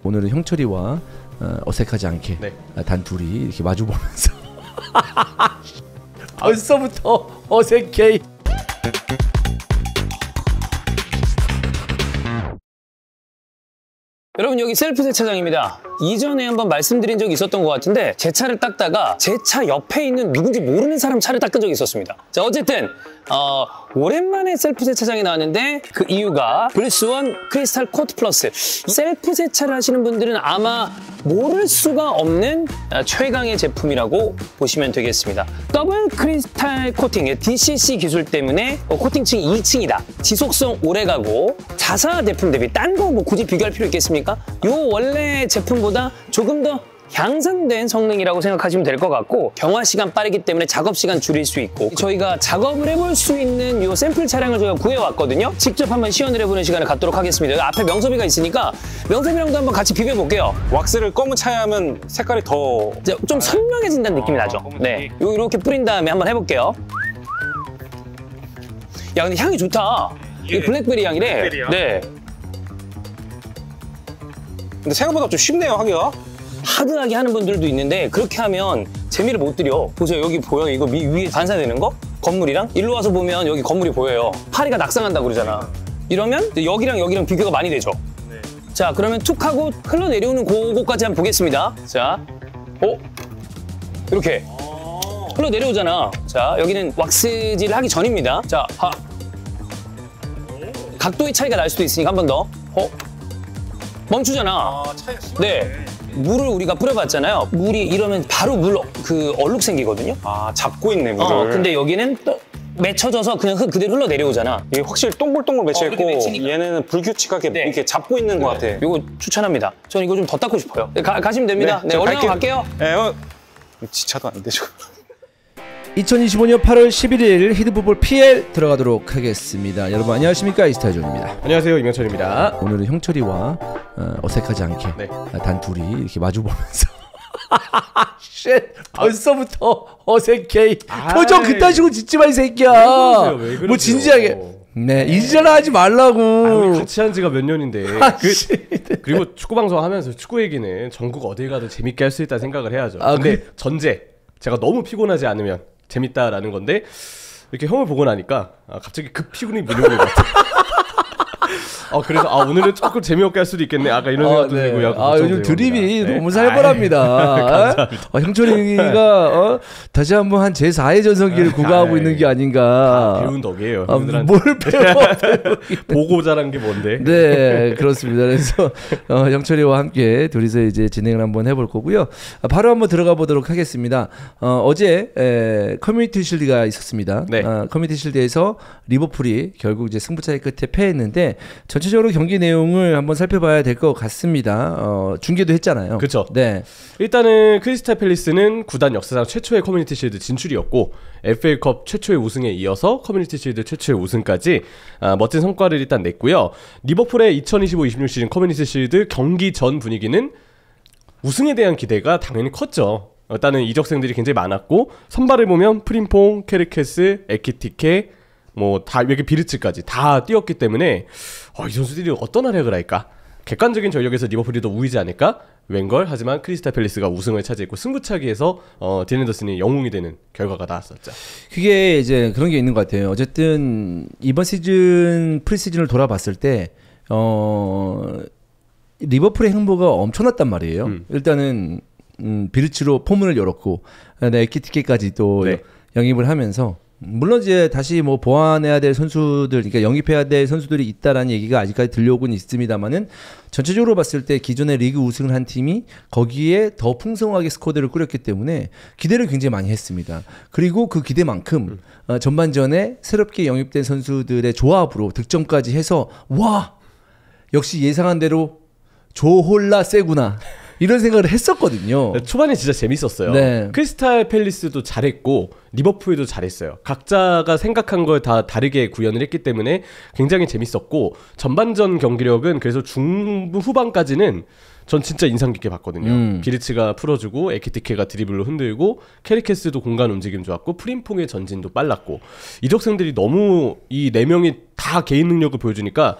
오늘은 형철이와 어색하지 않게 네. 단 둘이 이렇게 마주보면서 벌써부터 어색해. 여러분, 여기 셀프 세차장입니다. 이전에 한번 말씀드린 적이 있었던 것 같은데 제 차를 닦다가 제 차 옆에 있는 누군지 모르는 사람 차를 닦은 적이 있었습니다. 자, 어쨌든 오랜만에 셀프 세차장에 나왔는데 그 이유가 블루스원 크리스탈 코트 플러스. 셀프 세차를 하시는 분들은 아마 모를 수가 없는 최강의 제품이라고 보시면 되겠습니다. 더블 크리스탈 코팅, DCC 기술 때문에 코팅층이 2층이다. 지속성 오래가고 자사 제품 대비 딴 거 뭐 굳이 비교할 필요 있겠습니까? 요 원래 제품보다 조금 더 향상된 성능이라고 생각하시면 될 것 같고, 경화 시간 빠르기 때문에 작업 시간 줄일 수 있고, 저희가 작업을 해볼 수 있는 요 샘플 차량을 저희가 구해왔거든요. 직접 한번 시연을 해보는 시간을 갖도록 하겠습니다. 여기 앞에 명섭이가 있으니까 명섭이랑도 한번 같이 비벼볼게요. 왁스를 검은 차에 하면 색깔이 더 좀 선명해진다는 느낌이 나죠. 네, 이렇게 뿌린 다음에 한번 해볼게요. 야, 근데 향이 좋다. 이게 블랙베리 향이래. 블랙베리요? 네. 근데 생각보다 좀 쉽네요, 하기가. 하드하게 하는 분들도 있는데 그렇게 하면 재미를 못 드려. 보세요, 여기 보여? 이거 위에 반사되는 거? 건물이랑? 일로 와서 보면 여기 건물이 보여요. 파리가 낙상한다고 그러잖아. 이러면 여기랑 비교가 많이 되죠. 네. 자, 그러면 툭 하고 흘러내려오는 그거까지 한번 보겠습니다. 자, 이렇게 흘러내려오잖아. 자, 여기는 왁스질을 하기 전입니다. 자, 각도의 차이가 날 수도 있으니까 한 번 더. 멈추잖아. 차이가 네. 물을 우리가 뿌려봤잖아요. 물이 이러면 바로 얼룩 생기거든요. 잡고 있네, 물을. 근데 여기는 또 맺혀져서 그냥 그대로 흘러내려오잖아. 이게 확실히 동글동글 맺혀있고, 이렇게 맺히니까. 얘네는 불규칙하게 네. 이렇게 잡고 있는 것 같아. 이거 추천합니다. 저는 이거 좀 더 닦고 싶어요. 가시면 됩니다. 네, 저 얼른 갈게요. 네, 지차도 안 되죠. 2025년 8월 11일 히든풋볼 PL 들어가도록 하겠습니다. 여러분 안녕하십니까, 이스타존입니다. 안녕하세요, 임현철입니다. 오늘은 형철이와 어색하지 않게 네. 단 둘이 이렇게 마주보면서 벌써부터 어색해. 표정 그딴 식으로 짓지 마, 이 새끼야. 왜 그러세요? 뭐 진지하게. 네, 이지랄 하지 말라고. 우리 같이 한 지가 몇 년인데. 그리고 축구 방송 하면서 축구 얘기는 전국 어딜 가도 재밌게 할 수 있다 생각을 해야죠. 근데 전제 제가 너무 피곤하지 않으면 재밌다라는 건데, 이렇게 형을 보고 나니까 갑자기 급 피곤이 밀려오는 것 같아요. 그래서 오늘은 조금 재미없게 할 수도 있겠네. 아까 이런 생각도 네. 들고 약간 요즘 드립이 네. 너무 살벌합니다. 형철이가 다시 한번 한 제4의 전성기를 구가하고 있는 게 아닌가. 배운 덕이에요. 뭘 배워? 보고 자란 게 뭔데? 네, 그렇습니다. 그래서 형철이와 함께 둘이서 이제 진행을 한번 해볼 거고요. 바로 한번 들어가 보도록 하겠습니다. 어제 커뮤니티 실드가 있었습니다. 네. 커뮤니티 실드에서 리버풀이 결국 이제 승부차이 끝에 패했는데, 전체적으로 경기 내용을 한번 살펴봐야 될 것 같습니다. 중계도 했잖아요. 그렇죠. 네. 일단은 크리스탈 팰리스는 구단 역사상 최초의 커뮤니티 실드 진출이었고, FA컵 최초의 우승에 이어서 커뮤니티 실드 최초의 우승까지 멋진 성과를 일단 냈고요. 리버풀의 2025-26 시즌 커뮤니티 실드 경기 전 분위기는 우승에 대한 기대가 당연히 컸죠. 일단은 이적생들이 굉장히 많았고, 선발을 보면 프림퐁, 케르케스, 에키티케, 다 여기 비르츠까지 다 뛰었기 때문에 이 선수들이 어떤 활약을 할까? 객관적인 전력에서 리버풀이 더 우위지 않을까? 웬걸? 하지만 크리스탈 팰리스가 우승을 차지했고, 승부차기에서 딘 앤더슨이 영웅이 되는 결과가 나왔었죠. 그게 이제 그런 게 있는 것 같아요. 어쨌든 이번 시즌 프리시즌을 돌아봤을 때 리버풀의 행보가 엄청났단 말이에요. 일단은 비르츠로 포문을 열었고, 에키티케까지 또 영입을 하면서, 물론 이제 다시 보완해야 될 선수들, 그러니까 영입해야 될 선수들이 있다라는 얘기가 아직까지 들려오고는 있습니다만은, 전체적으로 봤을 때 기존의 리그 우승을 한 팀이 거기에 더 풍성하게 스쿼드를 꾸렸기 때문에 기대를 굉장히 많이 했습니다. 그리고 그 기대만큼 전반전에 새롭게 영입된 선수들의 조합으로 득점까지 해서, 와, 역시 예상한 대로 조홀라 세구나, 이런 생각을 했었거든요. 초반에 진짜 재밌었어요. 네. 크리스탈 팰리스도 잘했고 리버풀도 잘했어요. 각자가 생각한 걸 다 다르게 구현을 했기 때문에 굉장히 재밌었고, 전반전 경기력은 그래서 중후반까지는 전 진짜 인상 깊게 봤거든요. 비르츠가 풀어주고, 에키티케가 드리블로 흔들고, 케리케스도 공간 움직임 좋았고, 프림퐁의 전진도 빨랐고, 이적생들이 너무 이 4명이 다 개인 능력을 보여주니까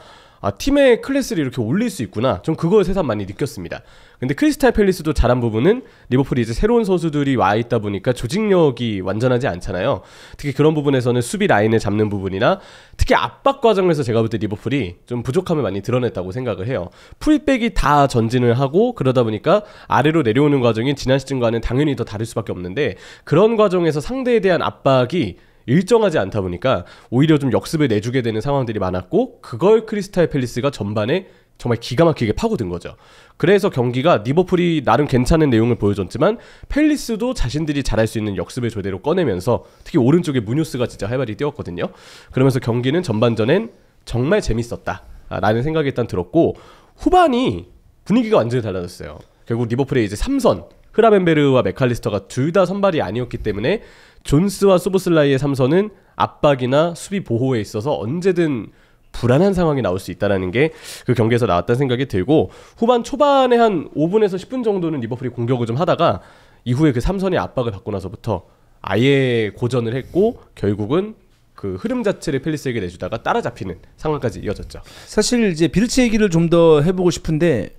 팀의 클래스를 이렇게 올릴 수 있구나. 좀 그걸 새삼 많이 느꼈습니다. 근데 크리스탈 팰리스도 잘한 부분은 리버풀이 이제 새로운 선수들이 와 있다 보니까 조직력이 완전하지 않잖아요. 특히 그런 부분에서는 수비 라인을 잡는 부분이나 특히 압박 과정에서 제가 볼 때 리버풀이 좀 부족함을 많이 드러냈다고 생각을 해요. 풀백이 다 전진을 하고 그러다 보니까 아래로 내려오는 과정이 지난 시즌과는 당연히 더 다를 수밖에 없는데 그런 과정에서 상대에 대한 압박이 일정하지 않다 보니까 오히려 좀 역습을 내주게 되는 상황들이 많았고 그걸 크리스탈 팰리스가 전반에 정말 기가 막히게 파고든 거죠. 그래서 경기가 리버풀이 나름 괜찮은 내용을 보여줬지만 팰리스도 자신들이 잘할 수 있는 역습을 제대로 꺼내면서 특히 오른쪽에 무뉴스가 진짜 활발히 뛰었거든요. 그러면서 경기는 전반전엔 정말 재밌었다 라는 생각이 일단 들었고 후반이 분위기가 완전히 달라졌어요. 결국 리버풀의 이제 3선 흐라벤베르와 맥칼리스터가 둘 다 선발이 아니었기 때문에 존스와 소보슬라이의 3선은 압박이나 수비 보호에 있어서 언제든 불안한 상황이 나올 수 있다는 게 그 경기에서 나왔다는 생각이 들고 후반 초반에 한 5분에서 10분 정도는 리버풀이 공격을 좀 하다가 이후에 그 3선의 압박을 받고 나서부터 아예 고전을 했고 결국은 그 흐름 자체를 팰리스에게 내주다가 따라잡히는 상황까지 이어졌죠. 사실 이제 비르치 얘기를 좀 더 해보고 싶은데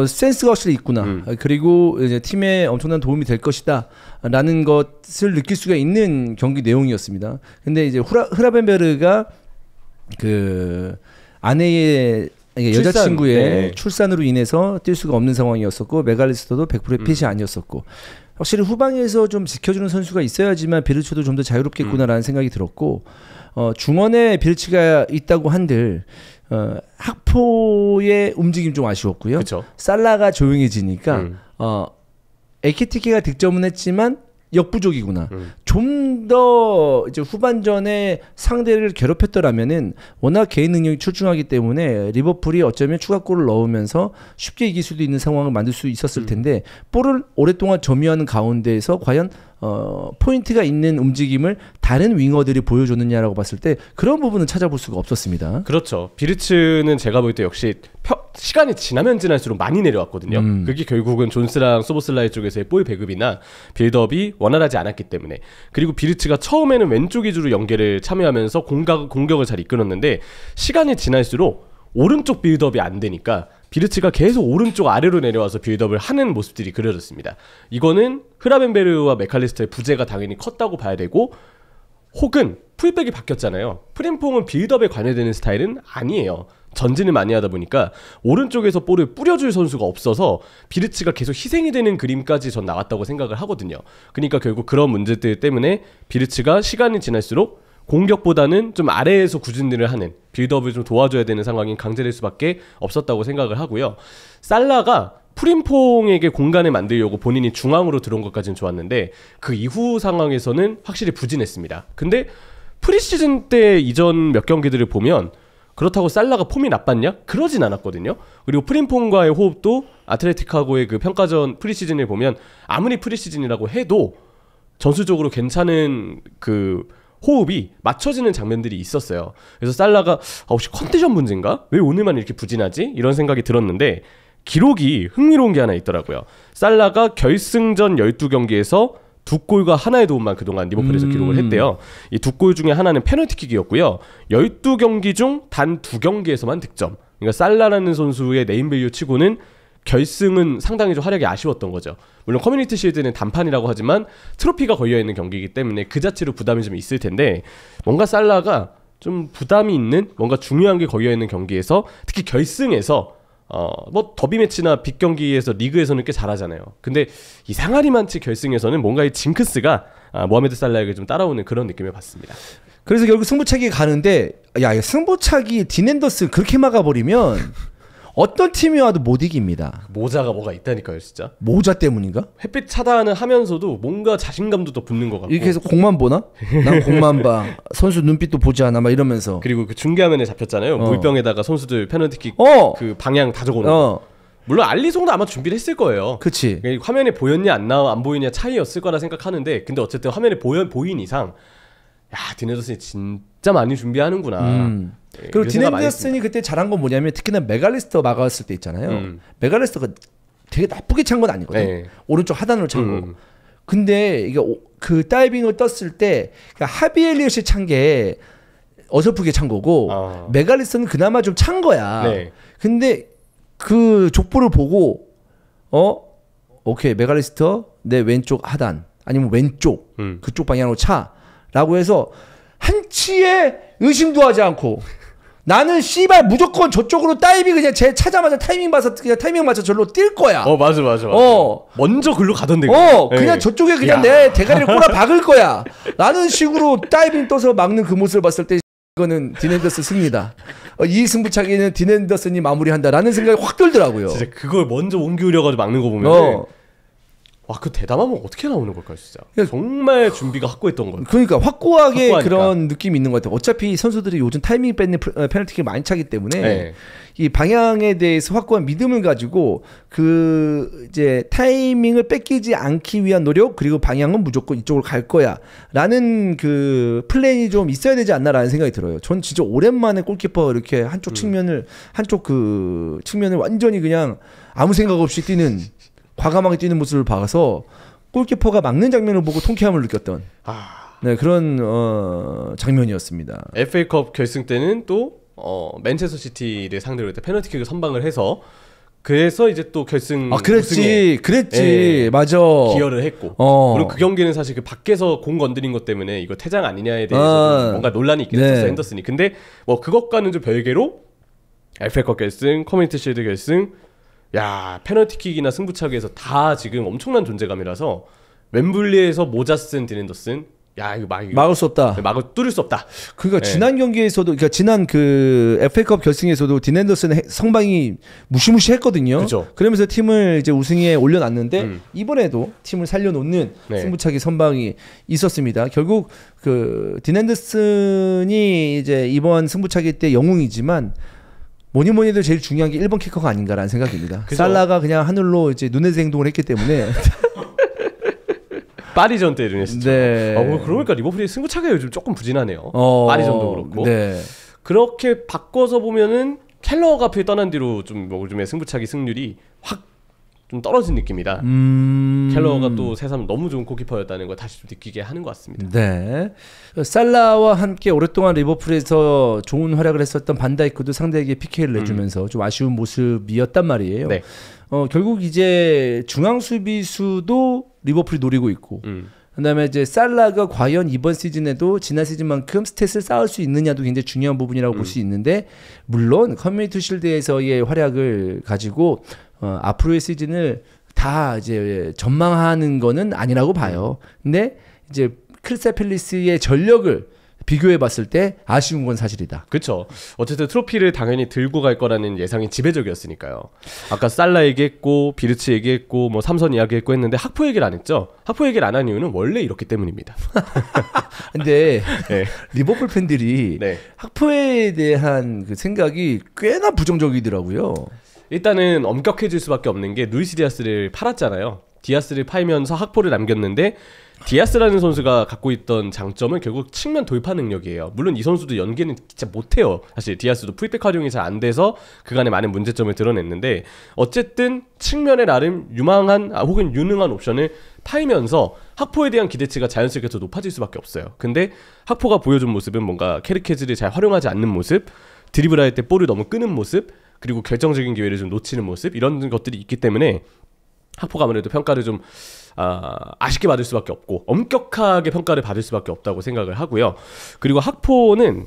센스가 확실히 있구나. 그리고 이제 팀에 엄청난 도움이 될 것이다. 라는 것을 느낄 수가 있는 경기 내용이었습니다. 근데 이제 흐라벤베르가 그 아내의 여자친구의 출산으로 인해서 뛸 수가 없는 상황이었었고 맥알리스터도 100%의 핏이 아니었었고 확실히 후방에서 좀 지켜주는 선수가 있어야지만 비르치도 좀 더 자유롭겠구나라는 생각이 들었고 중원에 비르치가 있다고 한들 학포의 움직임 좀 아쉬웠고요. 그쵸. 살라가 조용해지니까 에키티케가 득점은 했지만 역부족이구나. 좀 더 이제 후반전에 상대를 괴롭혔더라면은 워낙 개인 능력이 출중하기 때문에 리버풀이 어쩌면 추가골을 넣으면서 쉽게 이길 수도 있는 상황을 만들 수 있었을 텐데 볼을 오랫동안 점유하는 가운데에서 과연 포인트가 있는 움직임을 다른 윙어들이 보여줬느냐라고 봤을 때 그런 부분은 찾아볼 수가 없었습니다. 그렇죠. 비르츠는 제가 볼 때 역시 시간이 지나면 지날수록 많이 내려왔거든요. 그게 결국은 존스랑 소보슬라이 쪽에서의 볼 배급이나 빌드업이 원활하지 않았기 때문에 그리고 비르츠가 처음에는 왼쪽 위주로 연계를 참여하면서 공격을 잘 이끌었는데 시간이 지날수록 오른쪽 빌드업이 안 되니까 비르츠가 계속 오른쪽 아래로 내려와서 빌드업을 하는 모습들이 그려졌습니다. 이거는 흐라벤베르와 맥칼리스터의 부재가 당연히 컸다고 봐야 되고 혹은 풀백이 바뀌었잖아요. 프림퐁은 빌드업에 관여되는 스타일은 아니에요. 전진을 많이 하다 보니까 오른쪽에서 볼을 뿌려줄 선수가 없어서 비르츠가 계속 희생이 되는 그림까지 전 나왔다고 생각을 하거든요. 그러니까 결국 그런 문제들 때문에 비르츠가 시간이 지날수록 공격보다는 좀 아래에서 구진들을 하는 빌드업을 좀 도와줘야 되는 상황인 강제될 수밖에 없었다고 생각을 하고요. 살라가 프림퐁에게 공간을 만들려고 본인이 중앙으로 들어온 것까지는 좋았는데 그 이후 상황에서는 확실히 부진했습니다. 근데 프리시즌 때 이전 몇 경기들을 보면 그렇다고 살라가 폼이 나빴냐? 그러진 않았거든요. 그리고 프림퐁과의 호흡도 아틀레티카고의 그 평가전 프리시즌을 보면 아무리 프리시즌이라고 해도 전술적으로 괜찮은 그 호흡이 맞춰지는 장면들이 있었어요. 그래서 살라가 혹시 컨디션 문제인가? 왜 오늘만 이렇게 부진하지? 이런 생각이 들었는데 기록이 흥미로운 게 하나 있더라고요. 살라가 결승전 12경기에서 2골과 하나의 도움만 그동안 리버풀에서 기록을 했대요. 이 2골 중에 하나는 페널티킥이었고요. 12경기 중 단 2경기에서만 득점. 그러니까 살라라는 선수의 네임밸류 치고는 결승은 상당히 좀 활약이 아쉬웠던 거죠. 물론 커뮤니티 실드는 단판이라고 하지만 트로피가 걸려있는 경기이기 때문에 그 자체로 부담이 좀 있을 텐데 뭔가 살라가 좀 부담이 있는 뭔가 중요한 게 걸려있는 경기에서 특히 결승에서 뭐 더비 매치나 빅 경기에서 리그에서는 꽤 잘하잖아요. 근데 이상하리 많지 결승에서는 뭔가 이 징크스가 모하메드 살라에게 좀 따라오는 그런 느낌을 받습니다. 그래서 결국 승부차기 가는데 야 승부차기 딘 앤더슨 그렇게 막아버리면 어떤 팀이 와도 못 이깁니다. 모자가 뭐가 있다니까요, 진짜. 모자 때문인가? 햇빛 차단을 하면서도 뭔가 자신감도 더 붙는 것 같고. 이렇게 해서 공만 보나? 난 공만 봐. 선수 눈빛도 보지 않아. 막 이러면서. 그리고 그 중계화면에 잡혔잖아요. 물병에다가 선수들 페널티킥 그 방향 다 적어놓은 거. 물론 알리송도 아마 준비를 했을 거예요. 그치. 화면에 보였냐 안 보이냐 차이였을 거라 생각하는데 근데 어쨌든 화면에 보인 이상 야 딘 앤더슨이 진짜 많이 준비하는구나. 그리고 딘 앤더슨이 그때 잘한 건 뭐냐면 특히나 맥알리스터 막았을 때 있잖아요. 맥알리스터가 되게 나쁘게 찬 건 아니거든. 네. 오른쪽 하단으로 찬 거. 근데 이게 그 다이빙을 떴을 때 그러니까 하비 엘리엇이 찬 게 어설프게 찬 거고 메갈리스터는 그나마 좀 찬 거야. 네. 근데 그 족보를 보고 오케이 메갈리스터 내 왼쪽 하단 아니면 왼쪽 그쪽 방향으로 차라고 해서 한치의 의심도 하지 않고 나는 씨발 무조건 저쪽으로 다이빙 그냥 제 차자마자 타이밍 봐서 그냥 타이밍 맞춰 절로 뛸 거야. 맞아. 먼저 글로 가던데. 그냥 저쪽에 그냥 내 대가리를 꼬라 박을 거야. 라는 식으로 다이빙 떠서 막는 그 모습을 봤을 때 이거는 딘 앤더슨 승리다. 이 승부차기는 딘 앤더슨이 마무리한다라는 생각이 확 들더라고요. 진짜 그걸 먼저 옮기려가지고 막는 거 보면 와, 그 대담하면 어떻게 나오는 걸까요, 진짜? 정말 준비가 확고했던 거예요. 그러니까 확고하게 확고하니까. 그런 느낌이 있는 것 같아요. 어차피 선수들이 요즘 타이밍 뺏는 페널티킥을 많이 차기 때문에 이 방향에 대해서 확고한 믿음을 가지고 그 이제 타이밍을 뺏기지 않기 위한 노력 그리고 방향은 무조건 이쪽으로 갈 거야라는 그 플랜이 좀 있어야 되지 않나라는 생각이 들어요. 전 진짜 오랜만에 골키퍼 이렇게 한쪽 측면을 완전히 그냥 아무 생각 없이 뛰는. 과감하게 뛰는 모습을 봐서 골키퍼가 막는 장면을 보고 통쾌함을 느꼈던 네, 그런 장면이었습니다. FA컵 결승 때는 또 맨체스터 시티를 상대로 했때 페널티킥을 선방을 해서 그래서 이제 또 결승 그랬지 맞아 기여를 했고 물론 그 경기는 사실 그 밖에서 공 건드린 것 때문에 이거 퇴장 아니냐에 대해서 뭔가 논란이 있긴 했었어요. 핸더슨이. 근데 뭐 그것과는 좀 별개로 FA컵 결승, 커뮤니티 실드 결승 페널티킥이나 승부차기에서 다 지금 엄청난 존재감이라서 웸블리에서 모자 쓴 딘 앤더슨 이거 막을 수 없다. 뚫을 수 없다. 그러니까 지난 경기에서도 그러니까 지난 그 FA컵 결승에서도 딘 앤더슨의 성방이 무시무시했거든요. 그쵸. 그러면서 팀을 이제 우승에 올려놨는데 이번에도 팀을 살려놓는 승부차기 선방이 있었습니다. 결국 그 딘 앤더슨이 이제 이번 승부차기 때 영웅이지만 뭐니 해도 제일 중요한 게 1번 키커가 아닌가라는 생각입니다. 그죠? 살라가 그냥 하늘로 이제 눈에서 행동을 했기 때문에 파리전 때 이랬었죠. 네. 그러니까 리버풀이 승부차기가 요즘 조금 부진하네요. 파리전도 그렇고. 네. 그렇게 바꿔서 보면은 켈러가 앞에 떠난 뒤로 좀 요즘에 승부차기 승률이 확 좀 떨어진 느낌이다. 켈러가 또 새삼 너무 좋은 골키퍼였다는 걸 다시 좀 느끼게 하는 것 같습니다. 네. 살라와 함께 오랫동안 리버풀에서 좋은 활약을 했었던 반다이크도 상대에게 PK를 내주면서 좀 아쉬운 모습이었단 말이에요. 네. 결국 이제 중앙 수비수도 리버풀이 노리고 있고 그다음에 이제 살라가 과연 이번 시즌에도 지난 시즌만큼 스탯을 쌓을 수 있느냐도 굉장히 중요한 부분이라고 볼 수 있는데 물론 커뮤니티 실드에서의 활약을 가지고 앞으로의 시즌을 다 이제 전망하는 거는 아니라고 봐요. 근데 이제 크리스탈 팰리스의 전력을 비교해 봤을 때 아쉬운 건 사실이다. 그렇죠. 어쨌든 트로피를 당연히 들고 갈 거라는 예상이 지배적이었으니까요. 아까 살라 얘기했고 비르치 얘기했고 뭐 삼선 이야기했고 했는데 학포 얘기를 안 했죠. 학포 얘기를 안 한 이유는 원래 이렇기 때문입니다. 근데 리버풀 팬들이 네. 학포에 대한 그 생각이 꽤나 부정적이더라고요. 일단은 엄격해질 수밖에 없는 게 루이스 디아스를 팔았잖아요. 디아스를 팔면서 학포를 남겼는데 디아스라는 선수가 갖고 있던 장점은 결국 측면 돌파 능력이에요. 물론 이 선수도 연계는 진짜 못해요. 사실 디아스도 풀백 활용이 잘 안 돼서 그간의 많은 문제점을 드러냈는데 어쨌든 측면에 나름 유망한 혹은 유능한 옵션을 팔면서 학포에 대한 기대치가 자연스럽게 더 높아질 수밖에 없어요. 근데 학포가 보여준 모습은 뭔가 캐리케즈를 잘 활용하지 않는 모습, 드리블할 때 볼을 너무 끄는 모습, 그리고 결정적인 기회를 좀 놓치는 모습 이런 것들이 있기 때문에 학포가 아무래도 평가를 좀 아쉽게 받을 수밖에 없고 엄격하게 평가를 받을 수밖에 없다고 생각을 하고요. 그리고 학포는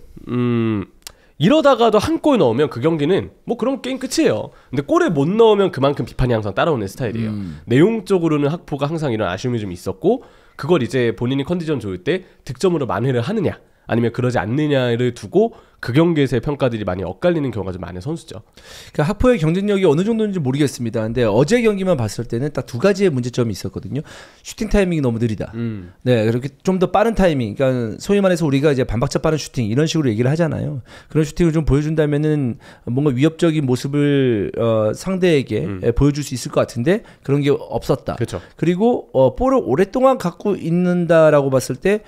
이러다가도 한 골 넣으면 그 경기는 뭐 그럼 게임 끝이에요. 근데 골을 못 넣으면 그만큼 비판이 항상 따라오는 스타일이에요. 내용적으로는 학포가 항상 이런 아쉬움이 좀 있었고 그걸 이제 본인이 컨디션 좋을 때 득점으로 만회를 하느냐 아니면 그러지 않느냐를 두고 그 경기에서의 평가들이 많이 엇갈리는 경우가 좀 많은 선수죠. 그러니까 하포의 경쟁력이 어느 정도인지 모르겠습니다. 근데 어제 경기만 봤을 때는 딱 두 가지의 문제점이 있었거든요. 슈팅 타이밍이 너무 느리다. 네, 그렇게 좀 더 빠른 타이밍. 그러니까 소위 말해서 우리가 이제 반박자 빠른 슈팅 이런 식으로 얘기를 하잖아요. 그런 슈팅을 좀 보여준다면은 뭔가 위협적인 모습을 상대에게 보여줄 수 있을 것 같은데 그런 게 없었다. 그렇죠. 그리고 볼을 오랫동안 갖고 있는다라고 봤을 때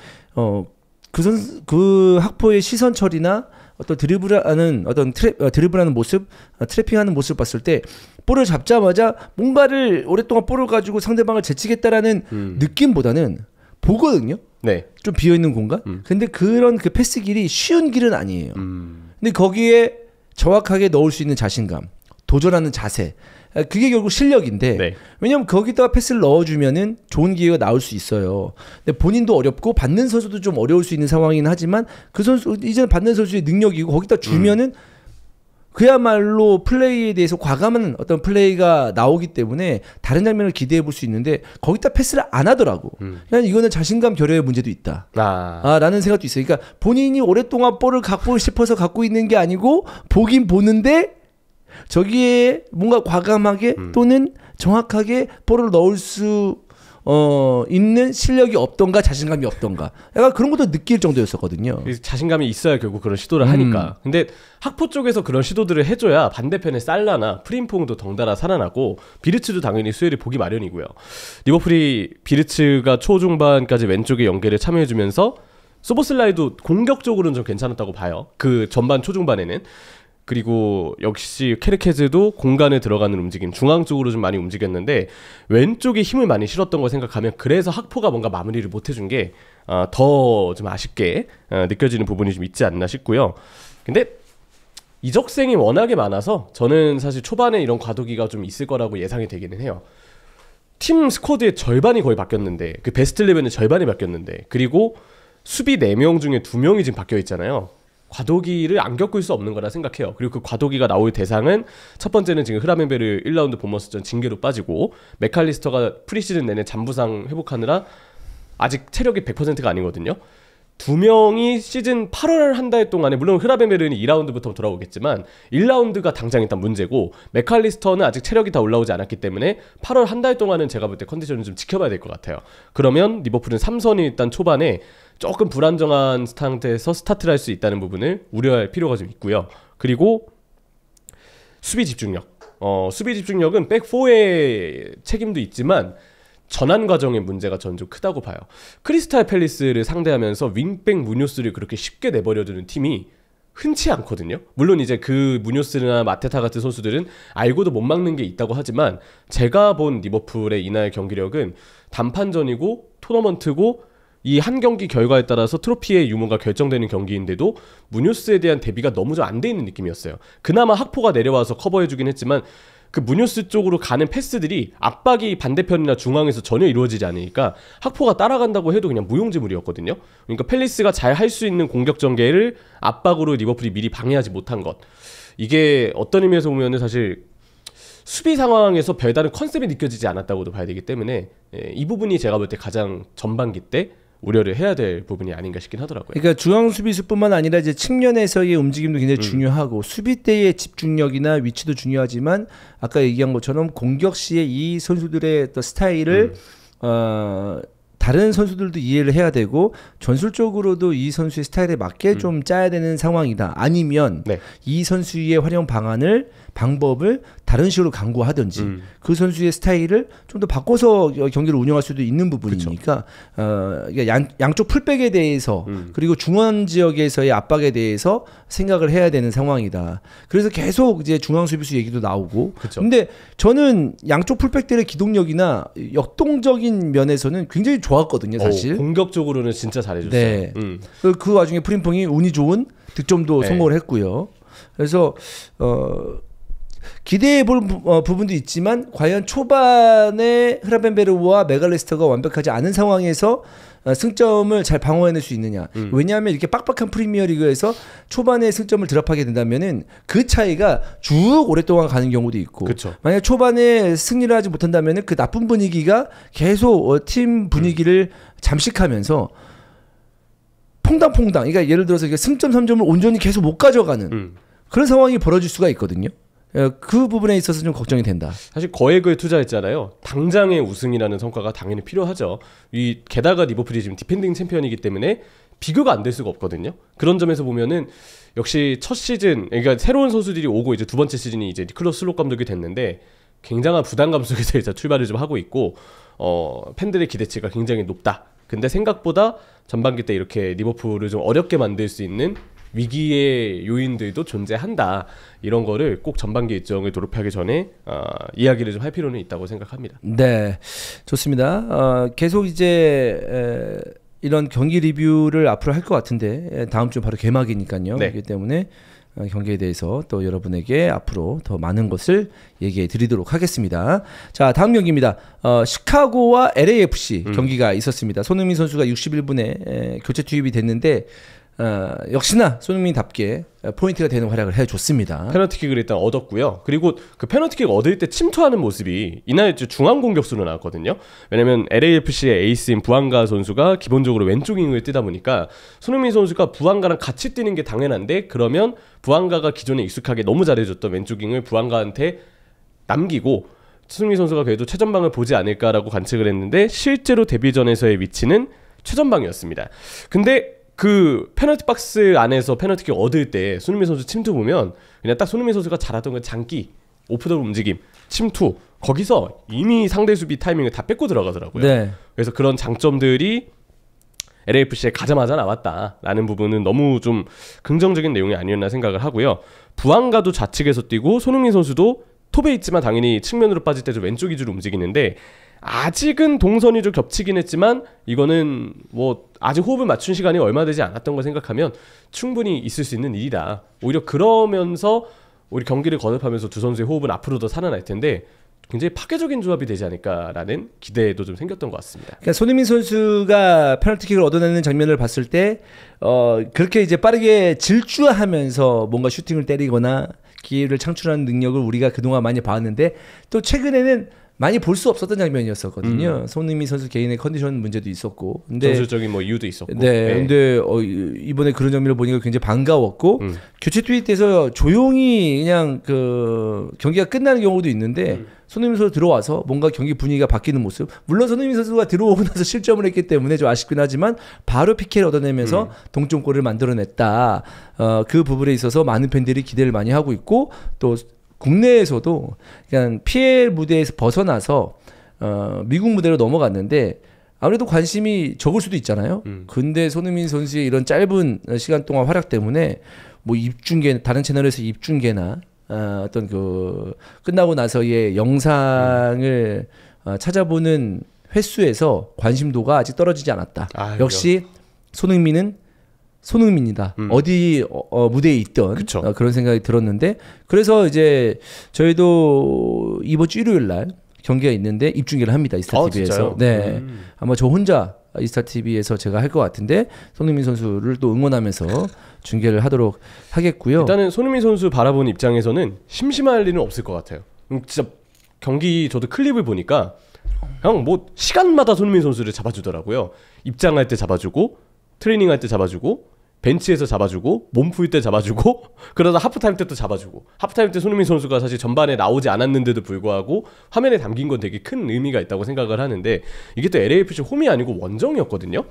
그 학포의 시선 처리나 어떤 드리블하는 모습, 트래핑하는 모습을 봤을 때 볼을 잡자마자 뭔가를 오랫동안 볼을 가지고 상대방을 제치겠다라는 느낌보다는 보거든요. 네. 좀 비어있는 공간. 근데 그런 그 패스 길이 쉬운 길은 아니에요. 근데 거기에 정확하게 넣을 수 있는 자신감, 도전하는 자세, 그게 결국 실력인데 네. 왜냐면 거기다가 패스를 넣어주면은 좋은 기회가 나올 수 있어요. 근데 본인도 어렵고 받는 선수도 좀 어려울 수 있는 상황이긴 하지만 그 선수 이제는 받는 선수의 능력이고 거기다 주면은 그야말로 플레이에 대해서 과감한 어떤 플레이가 나오기 때문에 다른 장면을 기대해 볼 수 있는데 거기다 패스를 안 하더라고. 그냥 이거는 자신감 결여의 문제도 있다. 라는 생각도 있어요. 그러니까 본인이 오랫동안 볼을 갖고 싶어서 갖고 있는 게 아니고 보긴 보는데 저기에 뭔가 과감하게 또는 정확하게 볼을 넣을 수 있는 실력이 없던가 자신감이 없던가 약간 그런 것도 느낄 정도였었거든요. 자신감이 있어야 결국 그런 시도를 하니까. 근데 학포 쪽에서 그런 시도들을 해줘야 반대편에 살라나 프림퐁도 덩달아 살아나고 비르츠도 당연히 수혜를 보기 마련이고요. 리버풀이 비르츠가 초중반까지 왼쪽에 연계를 참여해주면서 소보슬라이도 공격적으로는 좀 괜찮았다고 봐요. 그 전반 초중반에는. 그리고 역시 케르케즈도 공간에 들어가는 움직임, 중앙 쪽으로 좀 많이 움직였는데 왼쪽에 힘을 많이 실었던 걸 생각하면 그래서 학포가 뭔가 마무리를 못 해준 게 더 좀 아쉽게 느껴지는 부분이 좀 있지 않나 싶고요. 근데 이적생이 워낙에 많아서 저는 사실 초반에 이런 과도기가 좀 있을 거라고 예상이 되기는 해요. 팀 스쿼드의 절반이 거의 바뀌었는데 그 베스트 11의 절반이 바뀌었는데 그리고 수비 4명 중에 2명이 지금 바뀌어 있잖아요. 과도기를 안 겪을 수 없는 거라 생각해요. 그리고 그 과도기가 나올 대상은 첫 번째는 지금 흐라멘베르 1라운드 보머스전 징계로 빠지고 맥칼리스터가 프리시즌 내내 잔부상 회복하느라 아직 체력이 100%가 아니거든요. 2명이 시즌 8월 한 달 동안에 물론 흐라멘베르는 2라운드부터 돌아오겠지만 1라운드가 당장 일단 문제고 맥칼리스터는 아직 체력이 다 올라오지 않았기 때문에 8월 한 달 동안은 제가 볼 때 컨디션을 좀 지켜봐야 될 것 같아요. 그러면 리버풀은 3선이 일단 초반에 조금 불안정한 상태에서 스타트를 할 수 있다는 부분을 우려할 필요가 좀 있고요. 그리고 수비 집중력. 수비 집중력은 백4의 책임도 있지만 전환 과정의 문제가 저는 좀 크다고 봐요. 크리스탈 팰리스를 상대하면서 윙백 무뇨스를 그렇게 쉽게 내버려두는 팀이 흔치 않거든요. 물론 이제 그 무뇨스나 마테타 같은 선수들은 알고도 못 막는 게 있다고 하지만 제가 본 리버풀의 이날 경기력은 단판전이고 토너먼트고 이 한 경기 결과에 따라서 트로피의 유무가 결정되는 경기인데도 무뇨스에 대한 대비가 너무 좀 안 돼 있는 느낌이었어요. 그나마 학포가 내려와서 커버해주긴 했지만 그 무뇨스 쪽으로 가는 패스들이 압박이 반대편이나 중앙에서 전혀 이루어지지 않으니까 학포가 따라간다고 해도 그냥 무용지물이었거든요. 그러니까 팰리스가 잘 할 수 있는 공격 전개를 압박으로 리버풀이 미리 방해하지 못한 것. 이게 어떤 의미에서 보면은 사실 수비 상황에서 별다른 컨셉이 느껴지지 않았다고도 봐야 되기 때문에 이 부분이 제가 볼 때 가장 전반기 때 우려를 해야 될 부분이 아닌가 싶긴 하더라고요. 그러니까 중앙 수비수뿐만 아니라 이제 측면에서의 움직임도 굉장히 중요하고 수비 때의 집중력이나 위치도 중요하지만 아까 얘기한 것처럼 공격 시에 이 선수들의 또 스타일을 다른 선수들도 이해를 해야 되고 전술적으로도 이 선수의 스타일에 맞게 좀 짜야 되는 상황이다. 아니면 이 선수의 활용 방법을 다른 식으로 강구하든지 그 선수의 스타일을 좀 더 바꿔서 경기를 운영할 수도 있는 부분이니까 양쪽 풀백에 대해서 그리고 중원 지역에서의 압박에 대해서 생각을 해야 되는 상황이다. 그래서 계속 이제 중앙 수비수 얘기도 나오고 근데 저는 양쪽 풀백들의 기동력이나 역동적인 면에서는 굉장히 좋았거든요, 사실. 공격적으로는 진짜 잘해줬어요. 네. 그 와중에 프림퐁이 운이 좋은 득점도 성공을 했고요. 그래서 기대해 볼 부분도 있지만 과연 초반에 흐라벤베르와 메갈리스터가 완벽하지 않은 상황에서 승점을 잘 방어해낼 수 있느냐. 왜냐하면 이렇게 빡빡한 프리미어리그에서 초반에 승점을 드랍하게 된다면은 그 차이가 쭉 오랫동안 가는 경우도 있고 만약 초반에 승리를 하지 못한다면은 그 나쁜 분위기가 계속 팀 분위기를 잠식하면서 퐁당퐁당 그러니까 예를 들어서 승점 3점을 온전히 계속 못 가져가는 그런 상황이 벌어질 수가 있거든요. 그 부분에 있어서 좀 걱정이 된다. 사실 거액을 투자했잖아요. 당장의 우승이라는 성과가 당연히 필요하죠. 게다가 리버풀이 지금 디펜딩 챔피언이기 때문에 비교가 안 될 수가 없거든요. 그런 점에서 보면은 역시 첫 시즌, 그러니까 새로운 선수들이 오고 이제 두 번째 시즌이 이제 니클러스 슬롯 감독이 됐는데 굉장한 부담감 속에서 이제 출발을 좀 하고 있고 팬들의 기대치가 굉장히 높다. 근데 생각보다 전반기 때 이렇게 리버풀을 좀 어렵게 만들 수 있는 위기의 요인들도 존재한다. 이런 거를 꼭 전반기 일정을 돌입하기 전에 이야기를 좀 할 필요는 있다고 생각합니다. 네, 좋습니다. 계속 이제 이런 경기 리뷰를 앞으로 할 것 같은데 다음 주 바로 개막이니까요. 네. 그렇기 때문에 경기에 대해서 또 여러분에게 앞으로 더 많은 것을 얘기해 드리도록 하겠습니다. 자, 다음 경기입니다. 시카고와 LAFC 경기가 있었습니다. 손흥민 선수가 61분에 교체 투입이 됐는데 역시나 손흥민답게 포인트가 되는 활약을 해줬습니다. 페널티킥을 일단 얻었고요. 그리고 그 페널티킥 얻을 때 침투하는 모습이 이날 중앙 공격수로 나왔거든요. 왜냐면 LAFC의 에이스인 부앙가 선수가 기본적으로 왼쪽 윙을 뛰다 보니까 손흥민 선수가 부앙가랑 같이 뛰는 게 당연한데 그러면 부앙가가 기존에 익숙하게 너무 잘해줬던 왼쪽 윙을 부앙가한테 남기고 손흥민 선수가 그래도 최전방을 보지 않을까라고 관측을 했는데 실제로 데뷔전에서의 위치는 최전방이었습니다. 근데 그 페널티 박스 안에서 페널티킥 얻을 때 손흥민 선수 침투 보면 그냥 딱 손흥민 선수가 잘하던 그 장기, 오프더 움직임, 침투 거기서 이미 상대 수비 타이밍을 다 뺏고 들어가더라고요. 네. 그래서 그런 장점들이 LAFC에 가자마자 나왔다라는 부분은 너무 좀 긍정적인 내용이 아니었나 생각을 하고요. 부앙가도 좌측에서 뛰고 손흥민 선수도 톱에 있지만 당연히 측면으로 빠질 때 좀 왼쪽 위주로 움직이는데 아직은 동선이 좀 겹치긴 했지만 이거는 뭐 아직 호흡을 맞춘 시간이 얼마 되지 않았던 걸 생각하면 충분히 있을 수 있는 일이다. 오히려 그러면서 우리 경기를 거듭하면서 두 선수의 호흡은 앞으로 더 살아날 텐데 굉장히 파괴적인 조합이 되지 않을까라는 기대도 좀 생겼던 것 같습니다. 그러니까 손흥민 선수가 페널티킥을 얻어내는 장면을 봤을 때 그렇게 이제 빠르게 질주하면서 뭔가 슈팅을 때리거나 기회를 창출하는 능력을 우리가 그동안 많이 봤는데 또 최근에는 많이 볼 수 없었던 장면이었었거든요. 손흥민 선수 개인의 컨디션 문제도 있었고, 근데 전술적인 뭐 이유도 있었고. 네, 근데 이번에 그런 장면을 보니까 굉장히 반가웠고 교체 투입돼서 조용히 그냥 그 경기가 끝나는 경우도 있는데 손흥민 선수 들어와서 뭔가 경기 분위기가 바뀌는 모습. 물론 손흥민 선수가 들어오고 나서 실점을 했기 때문에 좀 아쉽긴 하지만 바로 PK를 얻어내면서 동점골을 만들어냈다. 그 부분에 있어서 많은 팬들이 기대를 많이 하고 있고 또. 국내에서도 그냥 PL 무대에서 벗어나서 미국 무대로 넘어갔는데 아무래도 관심이 적을 수도 있잖아요. 근데 손흥민 선수의 이런 짧은 시간 동안 활약 때문에 뭐 입중계 다른 채널에서 입중계나 어떤 그 끝나고 나서의 영상을 찾아보는 횟수에서 관심도가 아직 떨어지지 않았다. 역시 손흥민이다. 어디 무대에 있던 그런 생각이 들었는데 그래서 이제 저희도 이번 주 일요일 날 경기가 있는데 입중계를 합니다. 이스타TV에서. 네, 아마 저 혼자 이스타TV에서 제가 할 것 같은데 손흥민 선수를 또 응원하면서 중계를 하도록 하겠고요. 일단은 손흥민 선수 바라보는 입장에서는 심심할 일은 없을 것 같아요. 진짜 경기 저도 클립을 보니까 그냥 뭐 시간마다 손흥민 선수를 잡아주더라고요. 입장할 때 잡아주고 트레이닝할 때 잡아주고 벤치에서 잡아주고 몸 풀 때 잡아주고 그러다 하프타임 때 또 잡아주고 하프타임 때 손흥민 선수가 사실 전반에 나오지 않았는데도 불구하고 화면에 담긴 건 되게 큰 의미가 있다고 생각을 하는데 이게 또 LAFC 홈이 아니고 원정이었거든요.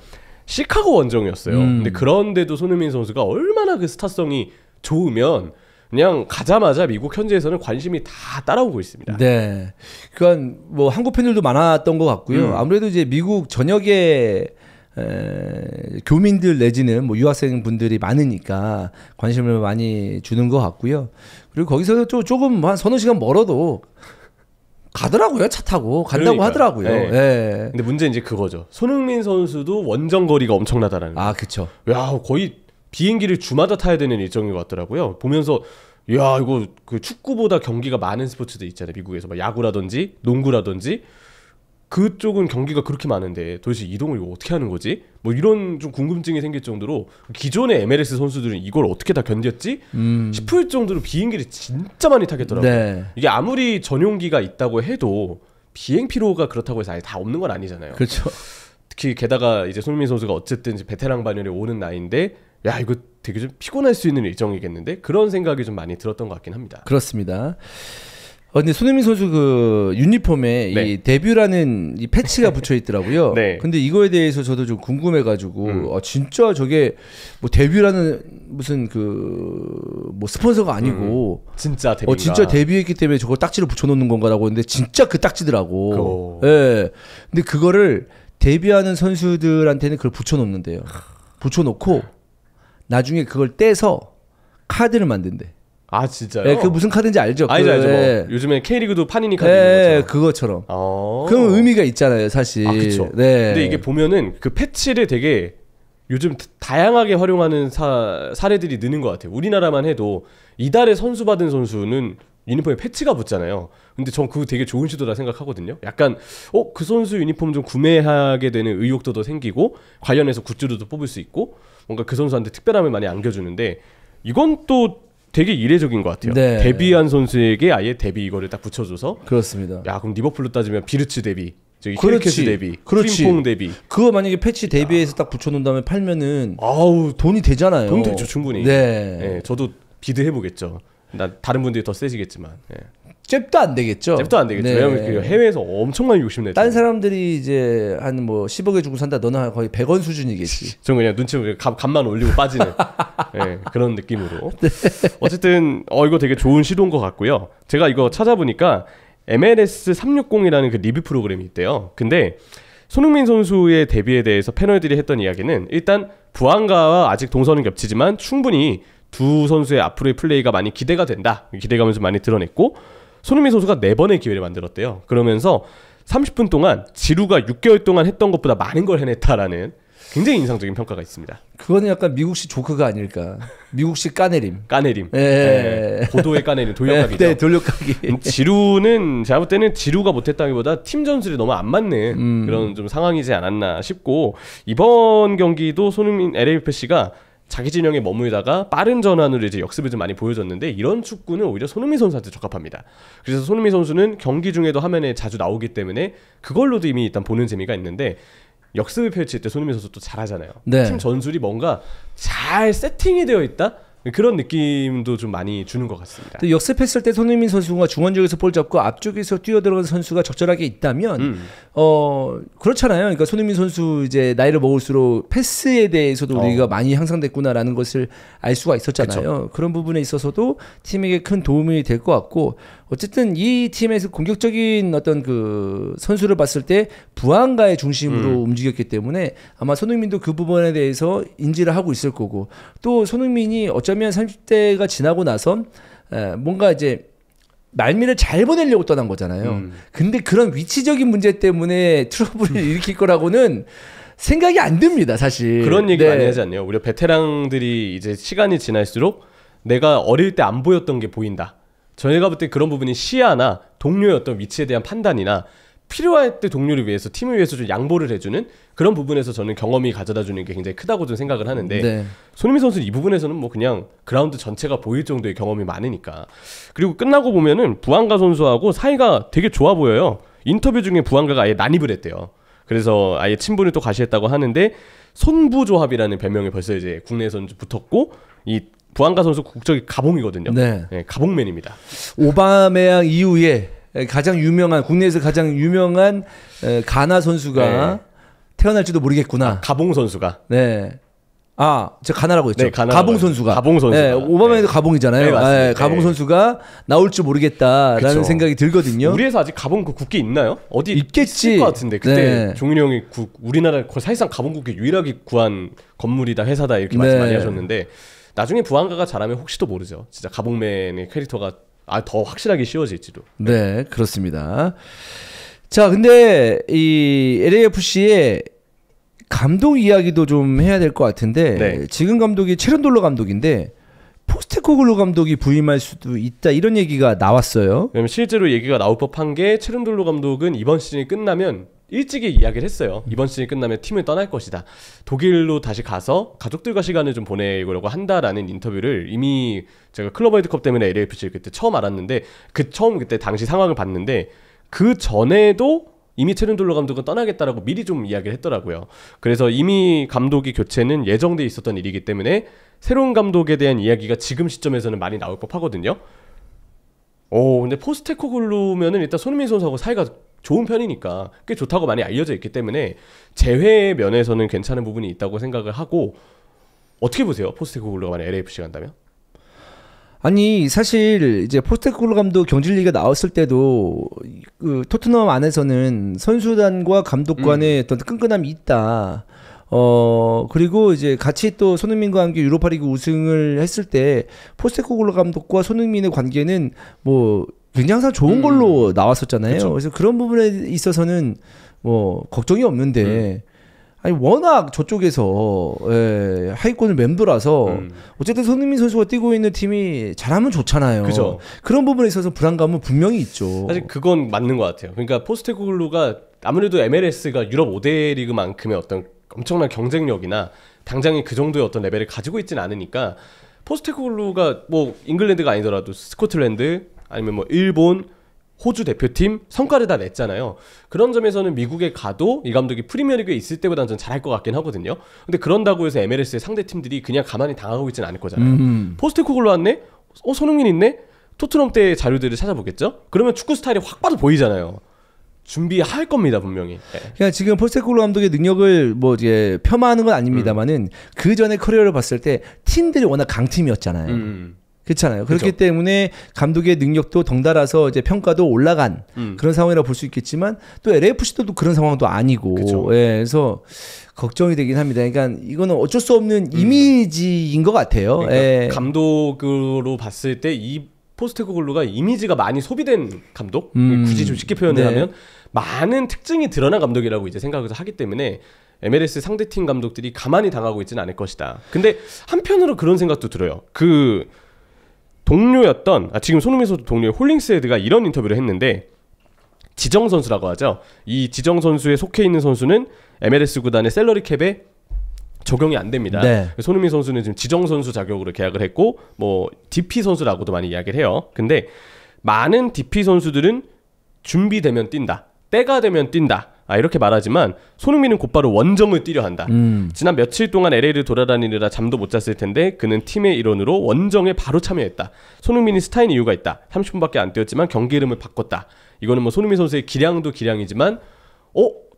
시카고 원정이었어요. 근데 그런데도 손흥민 선수가 얼마나 그 스타성이 좋으면 그냥 가자마자 미국 현지에서는 관심이 다 따라오고 있습니다. 네, 그러니까 뭐 한국 팬들도 많았던 것 같고요. 아무래도 이제 미국 전역에 교민들 내지는 뭐 유학생 분들이 많으니까 관심을 많이 주는 것 같고요. 그리고 거기서 조금 한 서너 시간 멀어도 가더라고요. 차 타고 간다고 그러니까요. 하더라고요. 네. 네. 근데 문제는 이제 그거죠. 손흥민 선수도 원정 거리가 엄청나다라는. 그렇죠. 야, 거의 비행기를 주마다 타야 되는 일정인 것 같더라고요. 보면서 야, 이거 그 축구보다 경기가 많은 스포츠들 있잖아요. 미국에서 막 야구라든지 농구라든지. 그쪽은 경기가 그렇게 많은데 도대체 이동을 어떻게 하는 거지? 뭐 이런 좀 궁금증이 생길 정도로 기존의 MLS 선수들은 이걸 어떻게 다 견뎠지? 싶을 정도로 비행기를 진짜 많이 타겠더라고요. 네. 이게 아무리 전용기가 있다고 해도 비행 피로가 그렇다고 해서 아예 다 없는 건 아니잖아요. 그렇죠. 특히 게다가 이제 손흥민 선수가 어쨌든 이제 베테랑 반열에 오는 나이인데 야 이거 되게 좀 피곤할 수 있는 일정이겠는데 그런 생각이 좀 많이 들었던 것 같긴 합니다. 그렇습니다. 근데 손흥민 선수 그 유니폼에 네. 이 데뷔라는 이 패치가 붙여 있더라고요. 네. 근데 이거에 대해서 저도 좀 궁금해가지고 진짜 저게 뭐 데뷔라는 무슨 그 뭐 스폰서가 아니고 진짜 데뷔인가? 진짜 데뷔했기 때문에 저걸 딱지를 붙여놓는 건가라고 했는데 진짜 그 딱지더라고. 예. 네. 근데 그거를 데뷔하는 선수들한테는 그걸 붙여놓는데요. 붙여놓고 나중에 그걸 떼서 카드를 만든대. 아 진짜요? 예, 그 무슨 카드인지 알죠? 알죠, 알죠. 뭐 요즘에 K리그도 파니니 카드 있는 것처럼. 그것처럼. 어. 그런 의미가 있잖아요, 사실. 아, 그렇죠. 네. 근데 이게 보면은 그 패치를 되게 요즘 다양하게 활용하는 사례들이 느는 것 같아요. 우리나라만 해도 이달에 선수 받은 선수는 유니폼에 패치가 붙잖아요. 근데 전 그거 되게 좋은 시도다 생각하거든요. 약간 그 선수 유니폼 좀 구매하게 되는 의욕도 더 생기고 관련해서 굿즈도 더 뽑을 수 있고 뭔가 그 선수한테 특별함을 많이 안겨주는데 이건 또 되게 이례적인 것 같아요. 네. 데뷔한 선수에게 아예 데뷔 이거를 딱 붙여줘서 그렇습니다. 야 그럼 리버풀로 따지면 비르츠 데뷔, 저기 그렇지. 켈케스 데뷔, 그렇지. 프림퐁 데뷔. 그거 만약에 패치 데뷔해서 딱 붙여놓은 다음에 팔면은 아우 돈이 되잖아요. 돈 되죠 충분히. 네. 네, 저도 비드해보겠죠. 나 다른 분들이 더 세지겠지만. 네. 잽도 안 되겠죠. 잽도 안 되겠죠. 네. 왜냐면 그 해외에서 엄청 많이 욕심내죠. 딴 사람들이 이제 한 뭐 10억에 주고 산다. 너는 거의 100원 수준이겠지. 전 그냥 눈치 값만 올리고 빠지는 네, 그런 느낌으로. 네. 어쨌든 이거 되게 좋은 시도인 것 같고요. 제가 이거 찾아보니까 MLS 360이라는 그 리뷰 프로그램이 있대요. 근데 손흥민 선수의 데뷔에 대해서 패널들이 했던 이야기는 일단 부안가와 아직 동선은 겹치지만 충분히 두 선수의 앞으로의 플레이가 많이 기대가 된다. 기대감을 좀 많이 드러냈고 손흥민 선수가 4번의 기회를 만들었대요. 그러면서 30분 동안 지루가 6개월 동안 했던 것보다 많은 걸 해냈다라는 굉장히 인상적인 평가가 있습니다. 그거는 약간 미국식 조크가 아닐까. 미국식 까내림. 까내림. 예. 네. 고도의 까내림. 돌려가기죠. 네, 돌려가기. 지루는 제가 볼 때는 지루가 못했다기보다 팀 전술이 너무 안 맞는 그런 좀 상황이지 않았나 싶고 이번 경기도 손흥민 LAFC가 자기 진영에 머물다가 빠른 전환으로 이제 역습을 좀 많이 보여줬는데 이런 축구는 오히려 손흥민 선수한테 적합합니다. 그래서 손흥민 선수는 경기 중에도 화면에 자주 나오기 때문에 그걸로도 이미 일단 보는 재미가 있는데 역습을 펼칠 때 손흥민 선수 또 잘하잖아요. 네. 팀 전술이 뭔가 잘 세팅이 되어 있다? 그런 느낌도 좀 많이 주는 것 같습니다. 역습했을 때 손흥민 선수가 중원지역에서 볼 잡고 앞쪽에서 뛰어들어간 선수가 적절하게 있다면 그렇잖아요. 그러니까 손흥민 선수 이제 나이를 먹을수록 패스에 대해서도 우리가 많이 향상됐구나라는 것을 알 수가 있었잖아요. 그쵸. 그런 부분에 있어서도 팀에게 큰 도움이 될 것 같고 어쨌든 이 팀에서 공격적인 어떤 그 선수를 봤을 때 부안가의 중심으로 움직였기 때문에 아마 손흥민도 그 부분에 대해서 인지를 하고 있을 거고 또 손흥민이 어쩌면 30대가 지나고 나선 뭔가 이제 말미를 잘 보내려고 떠난 거잖아요. 근데 그런 위치적인 문제 때문에 트러블을 일으킬 거라고는 생각이 안 듭니다, 사실. 그런 얘기 많이 하지 않나요? 우리 베테랑들이 이제 시간이 지날수록 내가 어릴 때 안 보였던 게 보인다. 저희가 볼 때 그런 부분이 시야나 동료의 어떤 위치에 대한 판단이나 필요할 때 동료를 위해서 팀을 위해서 좀 양보를 해주는 그런 부분에서 저는 경험이 가져다주는 게 굉장히 크다고 좀 생각을 하는데 네. 손흥민 선수는 이 부분에서는 뭐 그냥 그라운드 전체가 보일 정도의 경험이 많으니까 그리고 끝나고 보면은 부안가 선수하고 사이가 되게 좋아 보여요. 인터뷰 중에 부안가가 아예 난입을 했대요. 그래서 아예 친분을 또 가시했다고 하는데 손부조합이라는 별명이 벌써 이제 국내에서는 붙었고 이 부안가 선수 국적이 가봉이거든요. 네. 네, 가봉맨입니다. 오바메양 이후에 가장 유명한 국내에서 가장 유명한 가나 선수가 네. 태어날지도 모르겠구나. 가봉 선수가. 네. 저 가나라고 했죠. 네, 가봉 선수가. 가봉 선수가. 네, 오바메양도 네. 가봉이잖아요. 네, 맞습니다. 네, 가봉 선수가 나올 줄 모르겠다라는 그쵸. 생각이 들거든요. 우리에서 아직 가봉 그 국기 있나요? 어디 있겠지. 있을 것 같은데 그때 네. 종윤이 형이 우리나라 사실상 가봉 국기 유일하게 구한 건물이다 회사다 이렇게 말씀 많이 하셨는데 나중에 부안가가 잘하면 혹시도 모르죠. 진짜 가봉맨의 캐릭터가 더 확실하게 씌워질지도. 네, 그렇습니다. 자, 근데 이 LAFC의 감독 이야기도 좀 해야 될 것 같은데 네. 지금 감독이 체른돌로 감독인데 포스테코글루 감독이 부임할 수도 있다 이런 얘기가 나왔어요. 왜냐면 실제로 얘기가 나올 법한 게 체른돌로 감독은 이번 시즌이 끝나면 일찍이 이야기를 했어요. 이번 시즌이 끝나면 팀을 떠날 것이다. 독일로 다시 가서 가족들과 시간을 좀 보내려고 한다라는 인터뷰를 이미 제가 클럽 월드컵 때문에 LAFC를 그때 처음 알았는데 그때 당시 상황을 봤는데 그 전에도 이미 체른돌로 감독은 떠나겠다라고 미리 좀 이야기를 했더라고요. 그래서 이미 감독이 교체는 예정돼 있었던 일이기 때문에 새로운 감독에 대한 이야기가 지금 시점에서는 많이 나올 법하거든요. 근데 포스테코글루면은 일단 손흥민 선수하고 사이가 좋은 편이니까 꽤 좋다고 많이 알려져 있기 때문에 재회 면에서는 괜찮은 부분이 있다고 생각을 하고 어떻게 보세요? 포스테코글루가 만약 LAFC 간다면? 아니 사실 이제 포스테코글루 감독 경질리가 나왔을 때도 그 토트넘 안에서는 선수단과 감독 간의 어떤 끈끈함이 있다. 그리고 이제 같이 또 손흥민과 함께 유로파리그 우승을 했을 때 포스테코글루 감독과 손흥민의 관계는 뭐 굉장히 항상 좋은 걸로 나왔었잖아요. 그쵸. 그래서 그런 부분에 있어서는 뭐 걱정이 없는데 아니 워낙 저쪽에서 하위권을 맴돌아서 어쨌든 손흥민 선수가 뛰고 있는 팀이 잘하면 좋잖아요. 그죠. 그런 부분에 있어서 불안감은 분명히 있죠. 사실 그건 맞는 것 같아요. 그러니까 포스테코글루가 아무래도 MLS가 유럽 5대 리그만큼의 어떤 엄청난 경쟁력이나 당장에 그 정도의 어떤 레벨을 가지고 있지는 않으니까 포스테코글루가 뭐 잉글랜드가 아니더라도 스코틀랜드 아니면 뭐 일본, 호주 대표팀 성과를 다 냈잖아요. 그런 점에서는 미국에 가도 이 감독이 프리미어리그에 있을 때보다는 좀 잘할 것 같긴 하거든요. 근데 그런다고 해서 MLS의 상대 팀들이 그냥 가만히 당하고 있지는 않을 거잖아요. 포스테코글루 왔네? 손흥민 있네? 토트넘 때 자료들을 찾아보겠죠? 그러면 축구 스타일이 확 봐도 보이잖아요. 준비할 겁니다 분명히. 그러니까 지금 포스테코글루 감독의 능력을 뭐 이제 폄하하는 건 아닙니다만은 그 전에 커리어를 봤을 때 팀들이 워낙 강팀이었잖아요. 그렇잖아요. 그렇기 그쵸. 때문에 감독의 능력도 덩달아서 이제 평가도 올라간 그런 상황이라고 볼 수 있겠지만 또 LAFC도 그런 상황도 아니고, 예, 그래서 걱정이 되긴 합니다. 그러니까 이거는 어쩔 수 없는 이미지인 것 같아요. 그러니까 예. 감독으로 봤을 때 이 포스테코글루가 이미지가 많이 소비된 감독, 굳이 좀 쉽게 표현을 하면 많은 특징이 드러난 감독이라고 이제 생각을 하기 때문에 MLS 상대팀 감독들이 가만히 당하고 있지는 않을 것이다. 근데 한편으로 그런 생각도 들어요. 그 동료였던 지금 손흥민 선수 동료의 홀링스헤드가 이런 인터뷰를 했는데 지정 선수라고 하죠. 이 지정 선수에 속해 있는 선수는 MLS 구단의 셀러리 캡에 적용이 안 됩니다. 네. 손흥민 선수는 지금 지정 선수 자격으로 계약을 했고 뭐 DP 선수라고도 많이 이야기를 해요. 근데 많은 DP 선수들은 준비되면 뛴다. 때가 되면 뛴다. 이렇게 말하지만 손흥민은 곧바로 원정을 뛰려 한다. 지난 며칠 동안 LA를 돌아다니느라 잠도 못 잤을 텐데 그는 팀의 일원으로 원정에 바로 참여했다. 손흥민이 스타인 이유가 있다. 30분밖에 안 뛰었지만 경기 이름을 바꿨다. 이거는 뭐 손흥민 선수의 기량도 기량이지만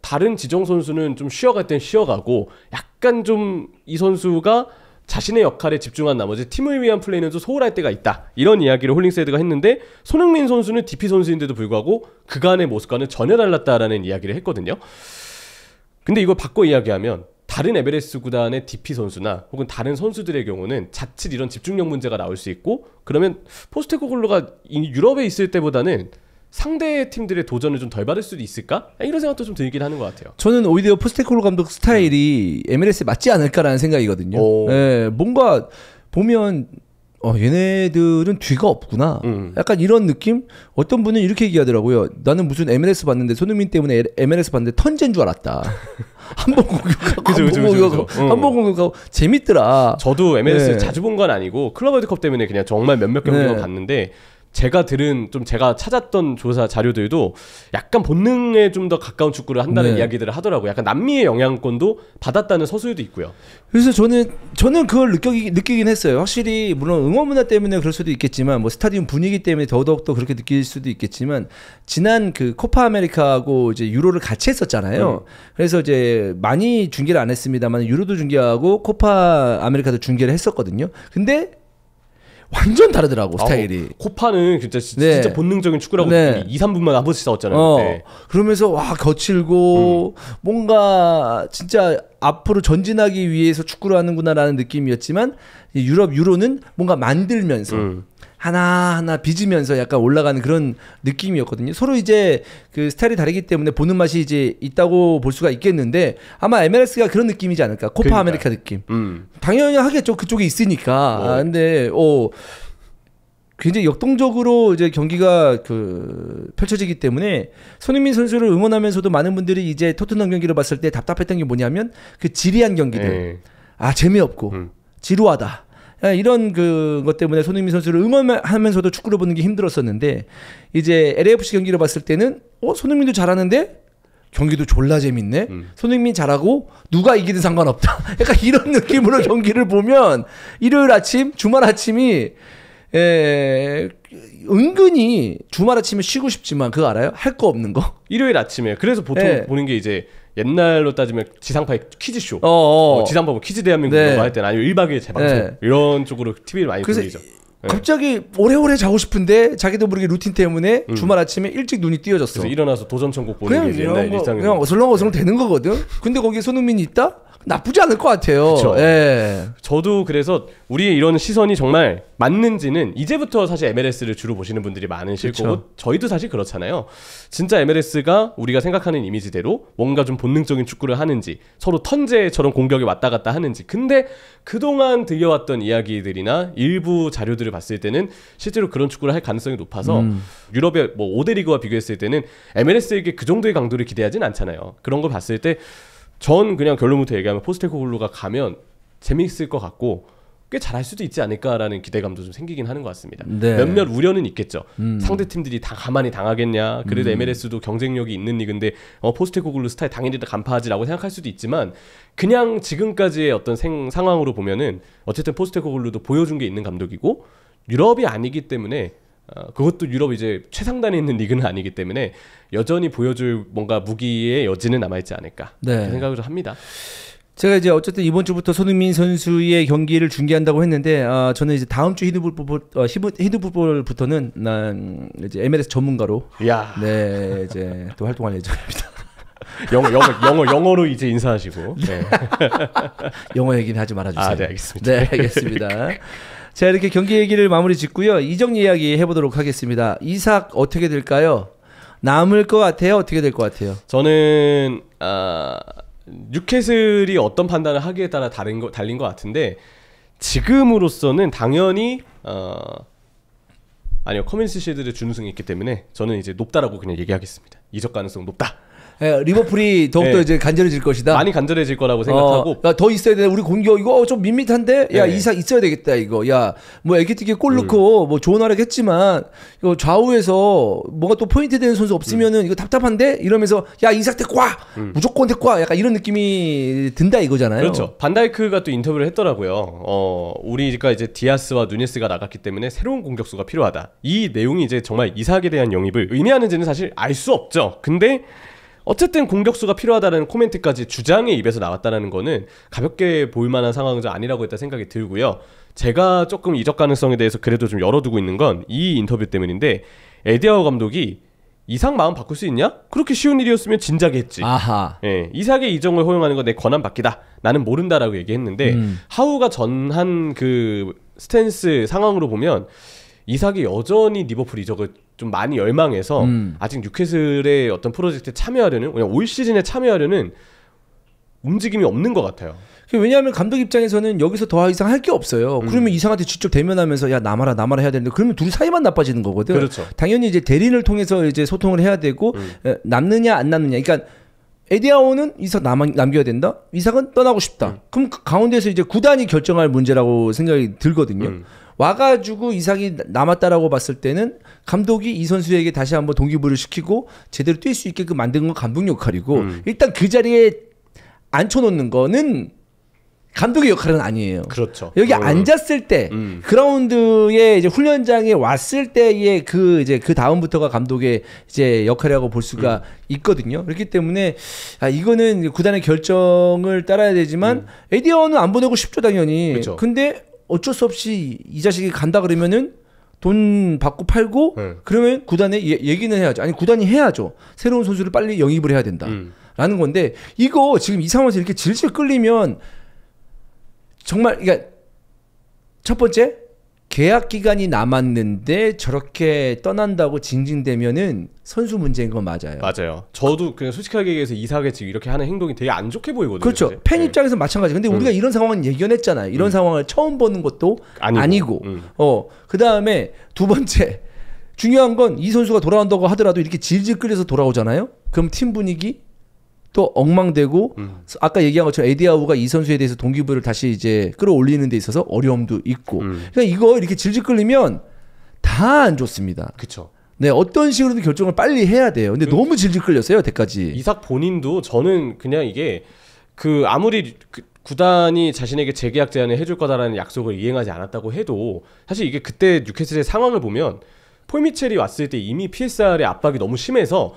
다른 지정 선수는 좀 쉬어갈 땐 쉬어가고 약간 좀 이 선수가 자신의 역할에 집중한 나머지 팀을 위한 플레이는 좀 소홀할 때가 있다. 이런 이야기를 홀링스헤드가 했는데 손흥민 선수는 DP 선수인데도 불구하고 그간의 모습과는 전혀 달랐다라는 이야기를 했거든요. 근데 이걸 바꿔 이야기하면 다른 MLS 구단의 DP 선수나 혹은 다른 선수들의 경우는 자칫 이런 집중력 문제가 나올 수 있고 그러면 포스테코글루가 유럽에 있을 때보다는 상대 팀들의 도전을 좀 덜 받을 수도 있을까? 이런 생각도 좀 들긴 하는 것 같아요. 저는 오히려 포스테코글루 감독 스타일이 MLS에 맞지 않을까라는 생각이거든요. 예, 뭔가 보면 얘네들은 뒤가 없구나. 약간 이런 느낌? 어떤 분은 이렇게 얘기하더라고요. 나는 무슨 MLS 봤는데 손흥민 때문에 MLS 봤는데 턴제인 줄 알았다. 한 번 공격하고 한 번 공격하고 한 번 공격하고 재밌더라. 저도 MLS를 자주 본 건 아니고 클럽 월드컵 때문에 그냥 정말 몇몇 경기만 봤는데 제가 찾았던 조사 자료들도 약간 본능에 좀 더 가까운 축구를 한다는 이야기들을 하더라고요. 약간 남미의 영향권도 받았다는 서술도 있고요. 그래서 저는 그걸 느끼긴 했어요. 확실히 물론 응원 문화 때문에 그럴 수도 있겠지만 뭐 스타디움 분위기 때문에 더더욱 더 그렇게 느낄 수도 있겠지만 지난 그 코파 아메리카하고 이제 유로를 같이 했었잖아요. 그래서 이제 많이 중계를 안 했습니다만 유로도 중계하고 코파 아메리카도 중계를 했었거든요. 근데 완전 다르더라고 스타일이. 코파는 진짜 본능적인 축구라고 2, 3분만 한 번씩 싸웠잖아요. 그러면서 와 거칠고 뭔가 진짜 앞으로 전진하기 위해서 축구를 하는구나라는 느낌이었지만 유로는 뭔가 만들면서 하나하나 빚으면서 약간 올라가는 그런 느낌이었거든요. 서로 이제 그 스타일이 다르기 때문에 보는 맛이 이제 있다고 볼 수가 있겠는데 아마 MLS가 그런 느낌이지 않을까. 코파 아메리카 느낌. 당연히 하겠죠. 그쪽에 있으니까. 근데 굉장히 역동적으로 이제 경기가 펼쳐지기 때문에 손흥민 선수를 응원하면서도 많은 분들이 이제 토트넘 경기를 봤을 때 답답했던 게 뭐냐면 그 지리한 경기들. 재미없고 지루하다. 이런 것 때문에 손흥민 선수를 응원하면서도 축구를 보는 게 힘들었었는데 이제 LAFC 경기를 봤을 때는 손흥민도 잘하는데 경기도 졸라 재밌네. 손흥민 잘하고 누가 이기든 상관없다. 약간 이런 느낌으로 경기를 보면 일요일 아침, 주말 아침이 은근히 주말 아침에 쉬고 싶지만 그거 알아요? 할 거 없는 거? 일요일 아침에. 그래서 보통 보는 게 이제 옛날로 따지면 지상파의 퀴즈쇼. 지상파 뭐 퀴즈 대한민국 이런 거 할 때는 아니면 1박 2일 재방송 이런 쪽으로 TV를 많이 돌리죠. 갑자기 오래오래 자고 싶은데 자기도 모르게 루틴 때문에 주말 아침에 일찍 눈이 띄어졌어. 그래서 일어나서 도전 천국 보는 게 옛날 일상이 그냥 어슬렁어슬렁 되는 거거든. 근데 거기에 손흥민이 있다? 나쁘지 않을 것 같아요. 그쵸. 예. 저도 그래서 우리의 이런 시선이 정말 맞는지는 이제부터 사실 MLS를 주로 보시는 분들이 많으실 그쵸. 거고 저희도 사실 그렇잖아요. 진짜 MLS가 우리가 생각하는 이미지대로 뭔가 좀 본능적인 축구를 하는지 서로 턴제처럼 공격에 왔다 갔다 하는지 근데 그동안 들려왔던 이야기들이나 일부 자료들을 봤을 때는 실제로 그런 축구를 할 가능성이 높아서 유럽의 뭐 5대 리그와 비교했을 때는 MLS에게 그 정도의 강도를 기대하진 않잖아요. 그런 걸 봤을 때 전 그냥 결론부터 얘기하면 포스테코글루가 가면 재미있을 것 같고 꽤 잘할 수도 있지 않을까라는 기대감도 좀 생기긴 하는 것 같습니다. 네. 몇몇 우려는 있겠죠. 상대 팀들이 다 가만히 당하겠냐. 그래도 MLS도 경쟁력이 있는 리그인데 포스테코글루 스타일 당연히 다 간파하지라고 생각할 수도 있지만 그냥 지금까지의 어떤 상황으로 보면은 어쨌든 포스테코글루도 보여준 게 있는 감독이고 유럽이 아니기 때문에 그것도 유럽 이제 최상단에 있는 리그는 아니기 때문에 여전히 보여줄 뭔가 무기의 여지는 남아있지 않을까 네. 생각을 좀 합니다. 제가 이제 어쨌든 이번 주부터 손흥민 선수의 경기를 중계한다고 했는데 저는 이제 다음 주 히드풋볼부터는 난 이제 MLS 전문가로 네 이제 또 활동할 예정입니다. 영어로 이제 인사하시고 네. 영어 얘기는 하지 말아주세요. 네 알겠습니다. 네 알겠습니다. 자 이렇게 경기 얘기를 마무리 짓고요. 이적 이야기 해보도록 하겠습니다. 이삭 어떻게 될까요? 남을 것 같아요? 어떻게 될 것 같아요? 저는 뉴캐슬이 어떤 판단을 하기에 따라 달린 것 같은데 지금으로서는 당연히 아니요 커뮤니티 실드를 준우승이 있기 때문에 저는 이제 높다라고 그냥 얘기하겠습니다. 이적 가능성 높다. 예, 리버풀이 더욱더 네. 이제 간절해질 것이다. 많이 간절해질 거라고 생각하고 더 있어야 돼. 우리 공격 이거 좀 밋밋한데 야 네. 이삭 있어야 되겠다 이거. 야 뭐 에키티게 골 넣고 뭐 좋은 활약 했지만 이거 좌우에서 뭐가 또 포인트 되는 선수 없으면은 이거 답답한데 이러면서 야 이삭 데리고 와 무조건 데리고 와 약간 이런 느낌이 든다 이거잖아요. 그렇죠. 반다이크가 또 인터뷰를 했더라고요. 우리가 이제 디아스와 누네스가 나갔기 때문에 새로운 공격수가 필요하다. 이 내용이 이제 정말 이삭에 대한 영입을 의미하는지는 사실 알 수 없죠. 근데 어쨌든 공격수가 필요하다는 코멘트까지 주장의 입에서 나왔다는 거는 가볍게 보일 만한 상황은 좀 아니라고 했다 생각이 들고요. 제가 조금 이적 가능성에 대해서 그래도 좀 열어두고 있는 건 이 인터뷰 때문인데 에디아우 감독이 이삭 마음 바꿀 수 있냐? 그렇게 쉬운 일이었으면 진작에 했지. 아하. 예, 이삭의 이적을 허용하는 건 내 권한 받기다. 나는 모른다라고 얘기했는데 하우가 전한 그 스탠스 상황으로 보면 이삭이 여전히 리버풀 이적을 좀 많이 열망해서 아직 뉴캐슬의 어떤 프로젝트에 참여하려는 그냥 올 시즌에 참여하려는 움직임이 없는 것 같아요. 왜냐하면 감독 입장에서는 여기서 더 이상 할 게 없어요. 그러면 이상한테 직접 대면하면서 야 나마라 해야 되는데 그러면 둘이 사이만 나빠지는 거거든. 그렇죠. 당연히 이제 대리인을 통해서 이제 소통을 해야 되고 남느냐 안 남느냐. 그러니까 에디아오는 이삭 남겨야 된다. 이삭은 떠나고 싶다. 그럼 그 가운데서 이제 구단이 결정할 문제라고 생각이 들거든요. 와가지고 이삭이 남았다라고 봤을 때는 감독이 이 선수에게 다시 한번 동기부여를 시키고 제대로 뛸 수 있게끔 만드는 건 감독 역할이고 일단 그 자리에 앉혀놓는 거는 감독의 역할은 아니에요. 그렇죠. 여기 앉았을 때 그라운드에 이제 훈련장에 왔을 때의 그 이제 그 다음부터가 감독의 이제 역할이라고 볼 수가 있거든요. 그렇기 때문에 이거는 구단의 결정을 따라야 되지만 에디어는 안 보내고 싶죠 당연히. 그렇죠. 근데 어쩔 수 없이 이 자식이 간다 그러면은 돈 받고 팔고 그러면 구단에 얘기는 해야죠. 아니 구단이 해야죠. 새로운 선수를 빨리 영입을 해야 된다. 라는 건데 이거 지금 이 상황에서 이렇게 질질 끌리면 정말 그러니까 첫 번째 계약 기간이 남았는데 저렇게 떠난다고 징징대면은 선수 문제인 건 맞아요. 맞아요. 저도 그냥 솔직하게 얘기해서 이삭이 지금 이렇게 하는 행동이 되게 안 좋게 보이거든요. 그렇죠. 사실. 팬 입장에서 마찬가지. 근데 우리가 이런 상황은 예견했잖아요. 이런 상황을 처음 보는 것도 아니고. 그다음에 두 번째 중요한 건 이 선수가 돌아온다고 하더라도 이렇게 질질 끌려서 돌아오잖아요. 그럼 팀 분위기 또 엉망되고 아까 얘기한 것처럼 에디아우가 이 선수에 대해서 동기부여를 다시 이제 끌어올리는 데 있어서 어려움도 있고. 그러니까 이거 이렇게 질질 끌리면 다 안 좋습니다. 그렇죠. 네, 어떤 식으로든 결정을 빨리 해야 돼요. 근데 너무 질질 끌렸어요, 여태까지. 이삭 본인도 저는 그냥 이게 그 아무리 구단이 자신에게 재계약 제안을 해줄 거다라는 약속을 이행하지 않았다고 해도 사실 이게 그때 뉴캐슬의 상황을 보면 폴 미첼이 왔을 때 이미 PSR의 압박이 너무 심해서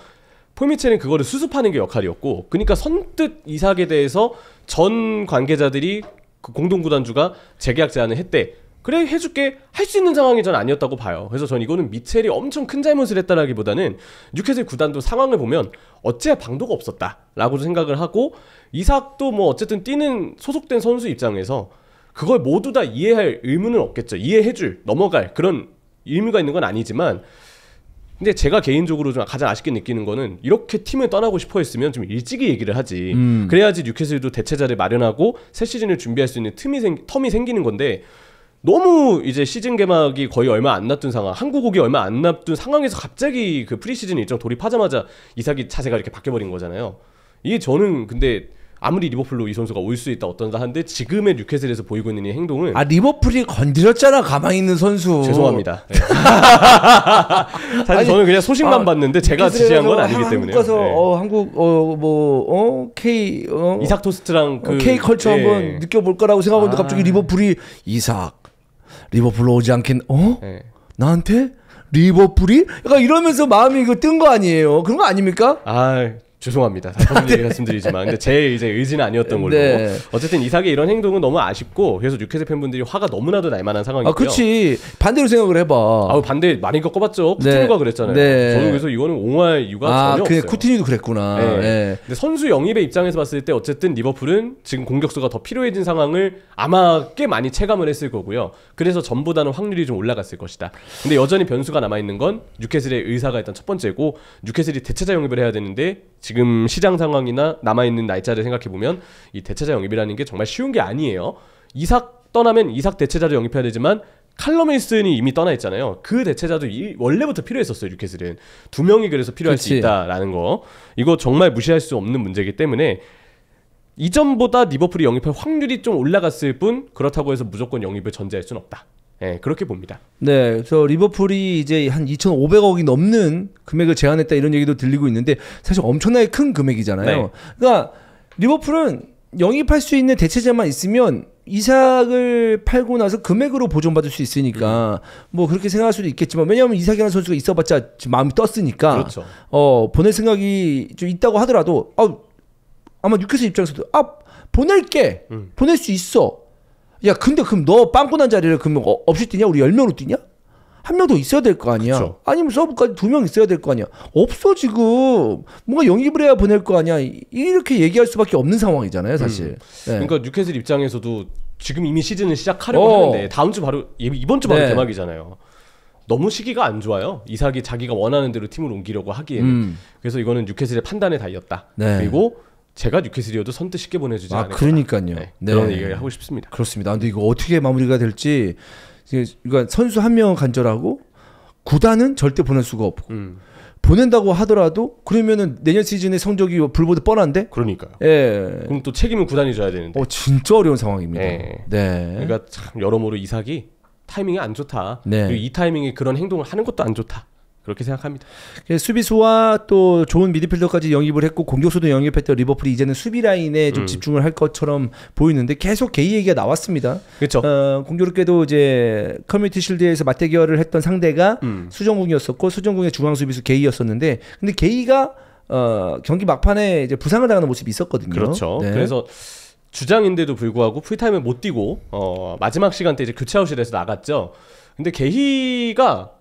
폴 미첼은 그거를 수습하는 게 역할이었고 그러니까 선뜻 이삭에 대해서 전 관계자들이 그 공동구단주가 재계약 제안을 했대. 그래 해줄게 할 수 있는 상황이 전 아니었다고 봐요. 그래서 전 이거는 미첼이 엄청 큰 잘못을 했다라기보다는 뉴캐슬 구단도 상황을 보면 어째 방도가 없었다라고 생각을 하고 이삭도 뭐 어쨌든 뛰는 소속된 선수 입장에서 그걸 모두 다 이해할 의무는 없겠죠. 이해해줄 넘어갈 그런 의무가 있는 건 아니지만 근데 제가 개인적으로 좀 가장 아쉽게 느끼는 거는 이렇게 팀을 떠나고 싶어 했으면 좀 일찍이 얘기를 하지. 그래야지 뉴캐슬도 대체자를 마련하고 새 시즌을 준비할 수 있는 텀이 생기는 건데 너무 이제 시즌 개막이 거의 얼마 안 남은 상황, 한국 오기 얼마 안 남은 상황에서 갑자기 그 프리시즌 일정 돌입하자마자 이삭이 자세가 이렇게 바뀌어버린 거잖아요. 이게 저는 근데 아무리 리버풀로 이 선수가 올 수 있다 어떤가 한데 지금의 뉴캐슬에서 보이고 있는 이 행동은 리버풀이 건드렸잖아 가만히 있는 선수. 죄송합니다. 네. 사실 아니, 저는 그냥 소식만 봤는데 제가 지시한 건 아니기 때문에. 한국 가서 네. 한국 K 이삭 토스트랑 그 K 컬처 네. 한번 느껴볼 거라고 생각하는데 갑자기 리버풀이 이삭 리버풀로 오지 않겠 네. 나한테 리버풀이 약간 이러면서 마음이 이거 뜬 거 아니에요? 그런 거 아닙니까? 죄송합니다. 다시 말씀드리지만 근데 제 이제 의지는 아니었던 걸로. 네. 어쨌든 이삭의 이런 행동은 너무 아쉽고 그래서 뉴캐슬 팬분들이 화가 너무나도 날 만한 상황이고요. 그렇지. 반대로 생각을 해봐. 반대 많이 겪어봤죠. 쿠티뉴가 그랬잖아요. 네. 저는 그래서 이거는 옹호할 이유가 전혀 없어요. 쿠티뉴도 그랬구나. 네. 네. 근데 선수 영입의 입장에서 봤을 때 어쨌든 리버풀은 지금 공격수가 더 필요해진 상황을 아마 꽤 많이 체감을 했을 거고요. 그래서 전보다는 확률이 좀 올라갔을 것이다. 근데 여전히 변수가 남아있는 건 뉴캐슬의 의사가 일단 첫 번째고 뉴캐슬이 대체자 영입을 해야 되는데 지금 시장 상황이나 남아있는 날짜를 생각해보면 이 대체자 영입이라는 게 정말 쉬운 게 아니에요. 이삭 떠나면 이삭 대체자를 영입해야 되지만 칼럼 윌슨이 이미 떠나 있잖아요. 그 대체자도 원래부터 필요했었어요. 뉴캐슬은 2명이 그래서 필요할 수 있다라는 거. 이거 정말 무시할 수 없는 문제이기 때문에 이전보다 리버풀이 영입할 확률이 좀 올라갔을 뿐 그렇다고 해서 무조건 영입을 전제할 수는 없다. 네, 그렇게 봅니다. 네, 그래서 리버풀이 이제 한 2,500억이 넘는 금액을 제안했다 이런 얘기도 들리고 있는데 사실 엄청나게 큰 금액이잖아요. 네. 그러니까 리버풀은 영입할 수 있는 대체자만 있으면 이삭을 팔고 나서 금액으로 보존받을 수 있으니까 뭐 그렇게 생각할 수도 있겠지만 왜냐하면 이삭이라는 선수가 있어봤자 지금 마음이 떴으니까 그렇죠. 보낼 생각이 좀 있다고 하더라도 아마 뉴캐슬 입장에서도 보낼게 보낼 수 있어. 야 근데 그럼 너 빵꾸 난 자리를 그러면 없이 뛰냐? 우리 10명으로 뛰냐? 한 명 더 있어야 될 거 아니야. 그쵸. 아니면 서브까지 2명 있어야 될 거 아니야. 없어 지금. 뭔가 영입을 해야 보낼 거 아니야. 이렇게 얘기할 수밖에 없는 상황이잖아요 사실. 네. 그러니까 뉴캐슬 입장에서도 지금 이미 시즌을 시작하려고 하는데 다음 주 바로 이번 주 바로 개막이잖아요. 너무 시기가 안 좋아요. 이삭이 자기가 원하는 대로 팀을 옮기려고 하기에는. 그래서 이거는 뉴캐슬의 판단에 달렸다. 네. 그리고 제가 뉴캐슬이어도 선뜻 쉽게 보내주지 않을 그러니까요. 네, 그런 얘기를 하고 싶습니다. 그렇습니다. 근데 이거 어떻게 마무리가 될지 그러니까 선수 한 명은 간절하고 구단은 절대 보낼 수가 없고 보낸다고 하더라도 그러면은 내년 시즌의 성적이 불보듯 뻔한데. 그러니까요. 예. 그럼 또 책임은 구단이 져야 되는데. 진짜 어려운 상황입니다. 네. 네. 그러니까 참 여러모로 이삭이 타이밍이 안 좋다. 네. 그리고 이 타이밍에 그런 행동을 하는 것도 안 좋다. 그렇게 생각합니다. 수비수와 또 좋은 미드필더까지 영입을 했고 공격수도 영입했던 리버풀이 이제는 수비 라인에 좀 집중을 할 것처럼 보이는데 계속 게이 얘기가 나왔습니다. 그렇죠. 공교롭게도 이제 커뮤니티 실드에서 맞대결을 했던 상대가 수정궁이었었고 수정궁의 중앙 수비수 게이였었는데 근데 게이가 경기 막판에 이제 부상을 당하는 모습이 있었거든요. 그렇죠. 네. 그래서 주장인데도 불구하고 풀타임을 못 뛰고 마지막 시간대 이제 교체아웃이 돼서 나갔죠. 근데 게이가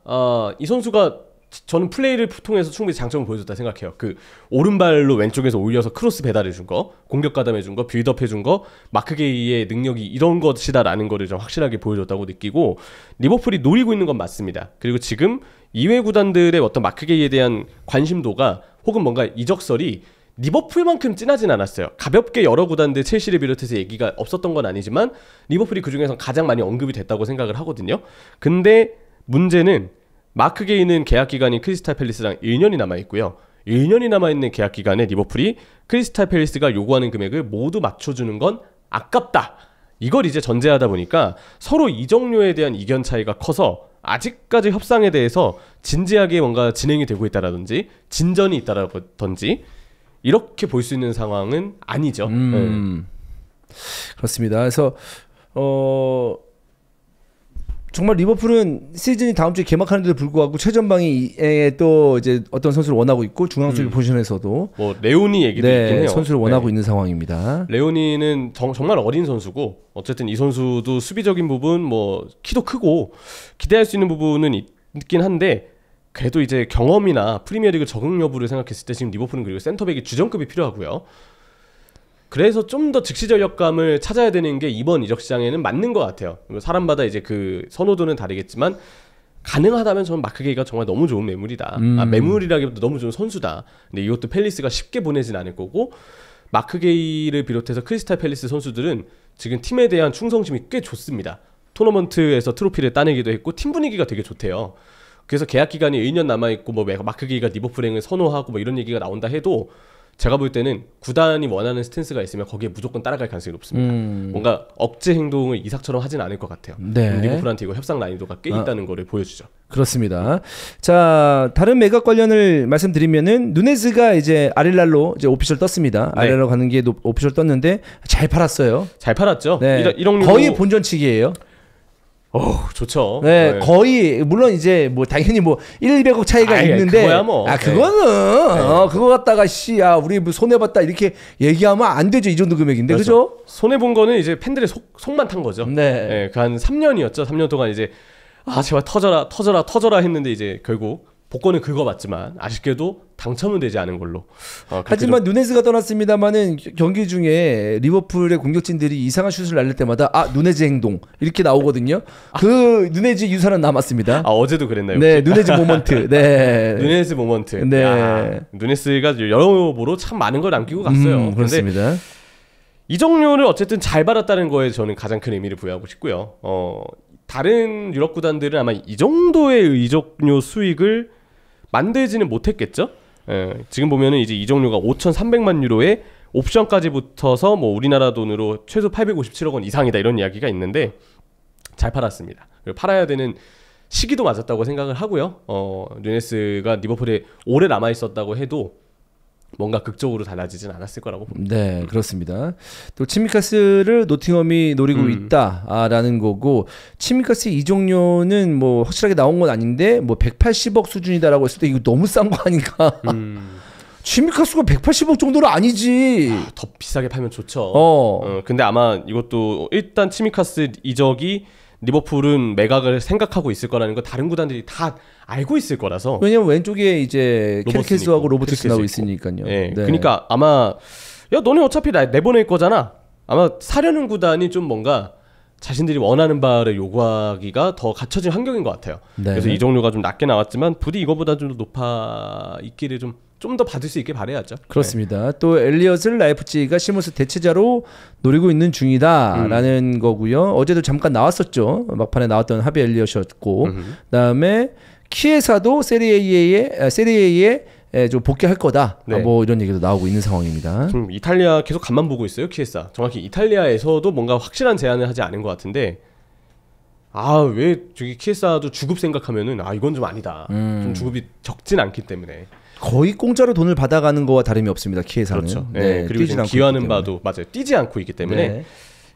이 선수가 저는 플레이를 통해서 충분히 장점을 보여줬다 생각해요. 그 오른발로 왼쪽에서 올려서 크로스 배달해준 거, 공격 가담해준 거, 빌드업해준 거, 마크 게이의 능력이 이런 것이다라는 거를 좀 확실하게 보여줬다고 느끼고 리버풀이 노리고 있는 건 맞습니다. 그리고 지금 이외 구단들의 어떤 마크 게이에 대한 관심도가 혹은 뭔가 이적설이 리버풀만큼 진하진 않았어요. 가볍게 여러 구단들 첼시를 비롯해서 얘기가 없었던 건 아니지만 리버풀이 그중에서 가장 많이 언급이 됐다고 생각을 하거든요. 근데 문제는 마크 게이는 계약 기간이 크리스탈 팰리스랑 1년이 남아있고요. 1년이 남아있는 계약 기간에 리버풀이 크리스탈 팰리스가 요구하는 금액을 모두 맞춰주는 건 아깝다. 이걸 이제 전제하다 보니까 서로 이적료에 대한 이견 차이가 커서 아직까지 협상에 대해서 진지하게 뭔가 진행이 되고 있다라든지 진전이 있다라든지 이렇게 볼 수 있는 상황은 아니죠. 그렇습니다. 그래서 정말 리버풀은 시즌이 다음 주에 개막하는데도 불구하고 최전방에 또 이제 어떤 선수를 원하고 있고 중앙 수비 포지션에서도 뭐 레오니 얘기도 있긴 해요. 선수를 원하고 있는 상황입니다. 레오니는 정말 어린 선수고 어쨌든 이 선수도 수비적인 부분 뭐 키도 크고 기대할 수 있는 부분은 있긴 한데 그래도 이제 경험이나 프리미어리그 적응 여부를 생각했을 때 지금 리버풀은 그리고 센터백이 주전급이 필요하고요. 그래서 좀 더 즉시 전력감을 찾아야 되는 게 이번 이적 시장에는 맞는 것 같아요. 사람마다 이제 그 선호도는 다르겠지만 가능하다면 저는 마크 게이가 정말 너무 좋은 매물이다. 매물이라기보다 너무 좋은 선수다. 근데 이것도 팰리스가 쉽게 보내진 않을 거고 마크 게이를 비롯해서 크리스탈 팰리스 선수들은 지금 팀에 대한 충성심이 꽤 좋습니다. 토너먼트에서 트로피를 따내기도 했고 팀 분위기가 되게 좋대요. 그래서 계약 기간이 1년 남아있고 뭐 마크 게이가 리버풀행을 선호하고 뭐 이런 얘기가 나온다 해도 제가 볼 때는 구단이 원하는 스탠스가 있으면 거기에 무조건 따라갈 가능성이 높습니다. 뭔가 억제 행동을 이삭처럼 하진 않을 것 같아요. 네. 리버풀한테 이거 협상 난이도가 꽤 있다는 거를 보여주죠. 그렇습니다. 자, 다른 매각 관련을 말씀드리면은 누네즈가 이제 아릴랄로 이제 오피셜 떴습니다. 네. 아릴랄로 가는 게 오피셜 떴는데 잘 팔았어요. 잘 팔았죠. 네. 1억유로 거의 본전치기예요. 좋죠. 네, 거의 물론 이제 뭐 당연히 뭐 1,200억 차이가 있는데 그거야 뭐. 그거는 그거 갖다가 우리 뭐 손해 봤다 이렇게 얘기하면 안 되죠. 이 정도 금액인데. 그죠? 손해 본 거는 이제 팬들의 속만 탄 거죠. 네. 그 한 3년이었죠. 3년 동안 이제 제발 터져라 했는데 이제 결국 복권은 긁어봤지만 아쉽게도 당첨은 되지 않은 걸로. 하지만 누네즈가 떠났습니다만은 경기 중에 리버풀의 공격진들이 이상한 슛을 날릴 때마다 누네즈 행동 이렇게 나오거든요. 그 누네즈 유산은 남았습니다. 어제도 그랬나요? 네, 누네즈 모먼트. 네, 누네즈 모먼트. 네, 누네즈가 여러모로 참 많은 걸 남기고 갔어요. 그렇습니다. 이적료를 어쨌든 잘 받았다는 거에 저는 가장 큰 의미를 부여하고 싶고요. 다른 유럽 구단들은 아마 이 정도의 이적료 수익을 만들지는 못했겠죠. 지금 보면은 이제 이적료가 5,300만 유로에 옵션까지 붙어서 뭐 우리나라 돈으로 최소 857억 원 이상이다 이런 이야기가 있는데 잘 팔았습니다. 그리고 팔아야 되는 시기도 맞았다고 생각을 하고요. 누네스가 리버풀에 오래 남아 있었다고 해도 뭔가 극적으로 달라지진 않았을 거라고 봅니다. 네, 그렇습니다. 또 치미카스를 노팅엄이 노리고 있다라는 거고, 치미카스 이적료는 뭐 확실하게 나온 건 아닌데 뭐 180억 수준이다라고 했을 때 이거 너무 싼 거 아닌가? 치미카스가 180억 정도는 아니지. 더 비싸게 팔면 좋죠. 근데 아마 이것도 일단 치미카스 이적이 리버풀은 매각을 생각하고 있을 거라는 거 다른 구단들이 다 알고 있을 거라서. 왜냐면 왼쪽에 이제 켈케스하고 로버트스 나오고 있으니까요. 네. 그러니까 아마 너네 어차피 내보낼 거잖아. 아마 사려는 구단이 좀 뭔가 자신들이 원하는 바를 요구하기가 더 갖춰진 환경인 것 같아요. 네. 그래서 이적료가 좀 낮게 나왔지만 부디 이거보다 좀 높아 있기를 좀 더 받을 수 있게 바라야죠. 그렇습니다. 네. 또 엘리엇을 라이프치히가 시몬스 대체자로 노리고 있는 중이다라는 거고요. 어제도 잠깐 나왔었죠. 막판에 나왔던 하비 엘리엇이었고, 그다음에 키에사도 세리에에 좀 복귀할 거다. 네. 뭐 이런 얘기도 나오고 있는 상황입니다. 지금 이탈리아 계속 간만 보고 있어요. 키에사. 정확히 이탈리아에서도 뭔가 확실한 제안을 하지 않은 것 같은데. 왜 저기 키에사도 주급 생각하면은 이건 좀 아니다. 좀 주급이 적진 않기 때문에. 거의 공짜로 돈을 받아가는 거와 다름이 없습니다. 키에사는. 그렇죠. 네, 그리고 지금 기여하는 바도 맞아요. 뛰지 않고 있기 때문에 네.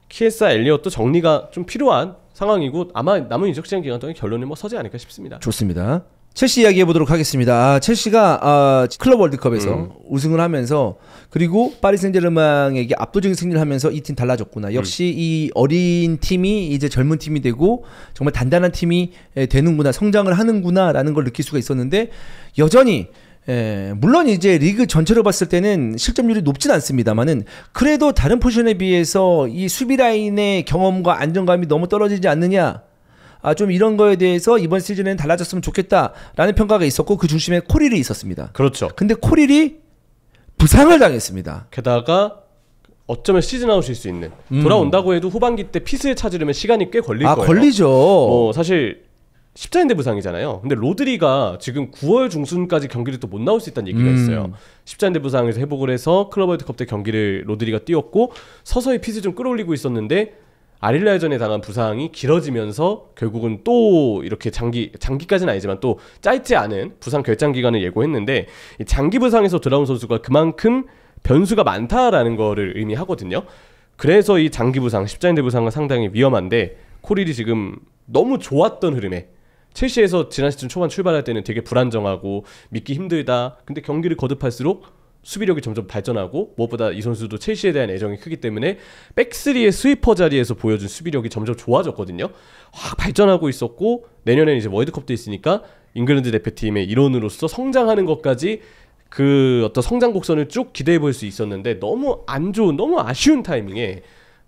키에사, 엘리엇도 정리가 좀 필요한 상황이고 아마 남은 이적 시장 기간 동안 결론은 뭐 서지 않을까 싶습니다. 좋습니다. 첼시 이야기해 보도록 하겠습니다. 첼시가 클럽 월드컵에서 우승을 하면서 그리고 파리 생제르맹에게 압도적인 승리를 하면서 이 팀 달라졌구나. 역시 이 어린 팀이 이제 젊은 팀이 되고 정말 단단한 팀이 되는구나, 성장을 하는구나라는 걸 느낄 수가 있었는데 여전히 물론 이제 리그 전체로 봤을 때는 실점률이 높진 않습니다만은 그래도 다른 포지션에 비해서 이 수비 라인의 경험과 안정감이 너무 떨어지지 않느냐. 좀 이런 거에 대해서 이번 시즌에는 달라졌으면 좋겠다라는 평가가 있었고 그 중심에 코릴이 있었습니다. 그렇죠. 근데 코릴이 부상을 당했습니다. 게다가 어쩌면 시즌 아웃일 수 있는 돌아온다고 해도 후반기 때 핏을 찾으려면 시간이 꽤 걸릴 거예요. 걸리죠. 사실 십자인대 부상이잖아요. 근데 로드리가 지금 9월 중순까지 경기를 또 못 나올 수 있다는 얘기가 있어요. 십자인대 부상에서 회복을 해서 클럽 월드컵 때 경기를 로드리가 뛰었고 서서히 핏을 좀 끌어올리고 있었는데 아릴라전에 당한 부상이 길어지면서 결국은 또 이렇게 장기까지는 아니지만 또 짧지 않은 부상 결장 기간을 예고했는데 이 장기 부상에서 돌아온 선수가 그만큼 변수가 많다라는 거를 의미하거든요. 그래서 이 장기 부상, 십자인대 부상은 상당히 위험한데 코릴이 지금 너무 좋았던 흐름에 첼시에서 지난 시즌 초반 출발할 때는 되게 불안정하고 믿기 힘들다. 근데 경기를 거듭할수록 수비력이 점점 발전하고 무엇보다 이 선수도 첼시에 대한 애정이 크기 때문에 백스리의 스위퍼 자리에서 보여준 수비력이 점점 좋아졌거든요. 확 발전하고 있었고 내년에는 이제 월드컵도 있으니까 잉글랜드 대표팀의 일원으로서 성장하는 것까지 그 어떤 성장 곡선을 쭉 기대해 볼 수 있었는데 너무 안 좋은 너무 아쉬운 타이밍에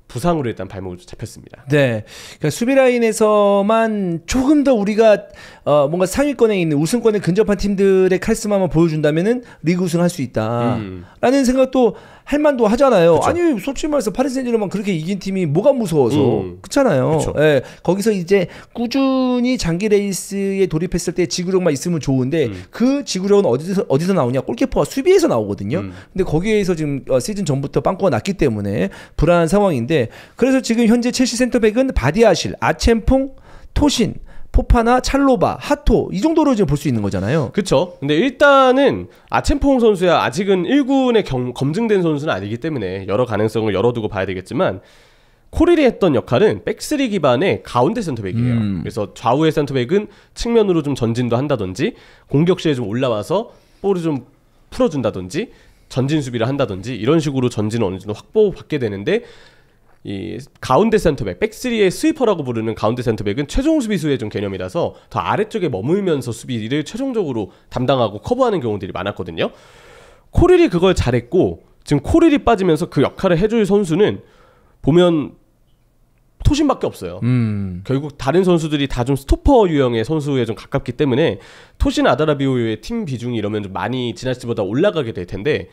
부상으로 일단 발목을 잡혔습니다. 네, 그러니까 수비 라인에서만 조금 더 우리가 뭔가 상위권에 있는 우승권에 근접한 팀들의 카리스마만 보여준다면은 리그 우승할 수 있다라는 생각도 할 만도 하잖아요. 그쵸. 아니 솔직히 말해서 파리 생제르맹만 그렇게 이긴 팀이 뭐가 무서워서 그렇잖아요. 예, 거기서 이제 꾸준히 장기 레이스에 돌입했을 때 지구력만 있으면 좋은데 그 지구력은 어디서 나오냐? 골키퍼가 수비에서 나오거든요. 근데 거기에서 지금 시즌 전부터 빵꾸가 났기 때문에 불안한 상황인데 그래서 지금 현재 첼시 센터백은 바디아실, 아쳔퐁, 토신, 포파나, 찰로바, 하토 이 정도로 지금 볼 수 있는 거잖아요. 그렇죠. 근데 일단은 아쳔퐁 선수야 아직은 1군에 검증된 선수는 아니기 때문에 여러 가능성을 열어두고 봐야 되겠지만 코릴이 했던 역할은 백스리 기반의 가운데 센터백이에요. 그래서 좌우의 센터백은 측면으로 좀 전진도 한다든지 공격 시에 좀 올라와서 볼을 좀 풀어준다든지 전진 수비를 한다든지 이런 식으로 전진을 어느 정도 확보받게 되는데 이 가운데 센터백, 백스리의 스위퍼라고 부르는 가운데 센터백은 최종 수비수의 좀 개념이라서 더 아래쪽에 머물면서 수비를 최종적으로 담당하고 커버하는 경우들이 많았거든요. 코릴이 그걸 잘했고 지금 코릴이 빠지면서 그 역할을 해줄 선수는 보면 토신밖에 없어요. 결국 다른 선수들이 다 좀 스토퍼 유형의 선수에 좀 가깝기 때문에 토신 아드라비오의 팀 비중이 이러면 좀 많이 지난 시즌보다 올라가게 될 텐데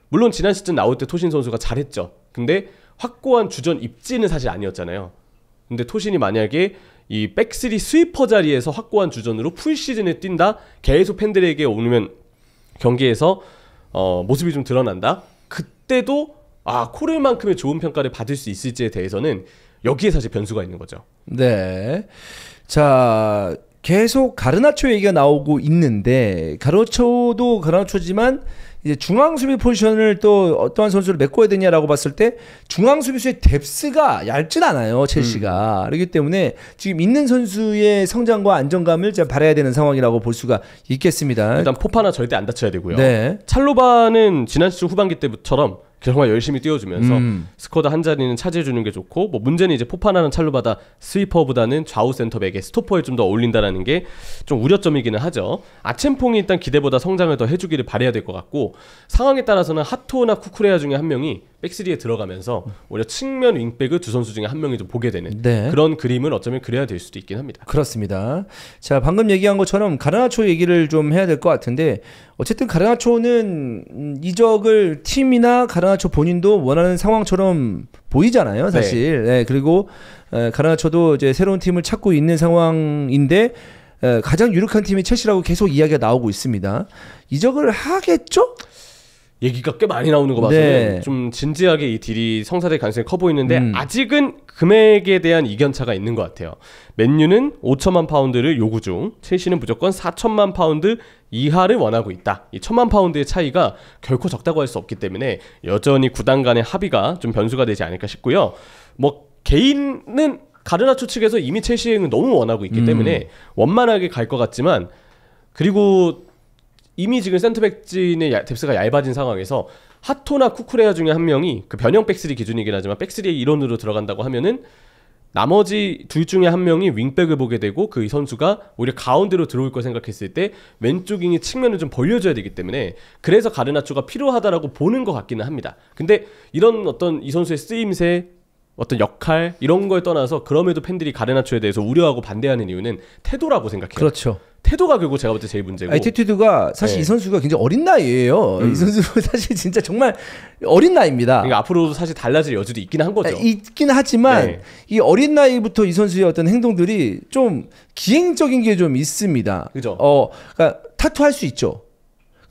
물론 지난 시즌 나올 때 토신 선수가 잘했죠. 근데 확고한 주전 입지는 사실 아니었잖아요. 근데 토신이 만약에 이 백스리 스위퍼 자리에서 확고한 주전으로 풀 시즌에 뛴다. 계속 팬들에게 오면 경기에서 모습이 좀 드러난다. 그때도 코릴만큼의 좋은 평가를 받을 수 있을지에 대해서는 여기에 사실 변수가 있는 거죠. 네. 자, 계속 가르나초 얘기가 나오고 있는데 가르나초도 가르나초지만 이제 중앙 수비 포지션을 또 어떠한 선수를 메꿔야 되냐라고 봤을 때 중앙 수비수의 뎁스가 얇진 않아요, 첼시가. 그렇기 때문에 지금 있는 선수의 성장과 안정감을 바라야 되는 상황이라고 볼 수가 있겠습니다. 일단 포파나 절대 안 다쳐야 되고요. 네. 찰로바는 지난 시즌 후반기 때처럼 정말 열심히 띄워주면서 스쿼드 한 자리는 차지해주는 게 좋고 뭐 문제는 이제 포파나는 찰로바다 스위퍼보다는 좌우 센터백에 스토퍼에 좀 더 어울린다라는 게 좀 우려점이기는 하죠. 아쳔퐁이 일단 기대보다 성장을 더 해주기를 바라야 될 것 같고 상황에 따라서는 하토나 쿠쿠레아 중에 한 명이 백스리에 들어가면서 오히려 측면 윙백을 두 선수 중에 한 명이 좀 보게 되는 그런 그림을 어쩌면 그려야 될 수도 있긴 합니다. 그렇습니다. 자, 방금 얘기한 것처럼 가르나초 얘기를 좀 해야 될 것 같은데 어쨌든 가르나초는 이적을 팀이나 가르나초 본인도 원하는 상황처럼 보이잖아요, 사실. 네, 그리고 가르나초도 이제 새로운 팀을 찾고 있는 상황인데 가장 유력한 팀이 첼시라고 계속 이야기가 나오고 있습니다. 이적을 하겠죠? 얘기가 꽤 많이 나오는 거 봐서는 좀 진지하게 이 딜이 성사될 가능성이 커 보이는데 아직은 금액에 대한 이견차가 있는 것 같아요. 맨유는 5천만 파운드를 요구 중, 첼시는 무조건 4천만 파운드 이하를 원하고 있다. 이 1천만 파운드의 차이가 결코 적다고 할 수 없기 때문에 여전히 구단 간의 합의가 좀 변수가 되지 않을까 싶고요. 뭐 개인은 가르나초 측에서 이미 첼시행은 너무 원하고 있기 때문에 원만하게 갈 것 같지만 그리고 이미 지금 센터백진의 뎁스가 얇아진 상황에서 하토나 쿠쿠레아 중에 한 명이 그 변형 백스리 기준이긴 하지만 백스리의 일원으로 들어간다고 하면은 나머지 둘 중에 한 명이 윙백을 보게 되고 그 선수가 오히려 가운데로 들어올 걸 생각했을 때 왼쪽 윙이 측면을 좀 벌려줘야 되기 때문에 그래서 가르나초가 필요하다라고 보는 것 같기는 합니다. 근데 이런 어떤 이 선수의 쓰임새 어떤 역할 이런 걸 떠나서 그럼에도 팬들이 가르나초에 대해서 우려하고 반대하는 이유는 태도라고 생각해요. 그렇죠. 태도가 결국 제가 볼 때 제일 문제고. 애티튜드가 사실 이 선수가 굉장히 어린 나이예요. 이 선수는 사실 진짜 정말 어린 나이입니다. 그러니까 앞으로도 사실 달라질 여지도 있긴 한 거죠. 있긴 하지만 이 어린 나이부터 이 선수의 어떤 행동들이 좀 기행적인 게 좀 있습니다. 그죠? 그러니까 타투할 수 있죠.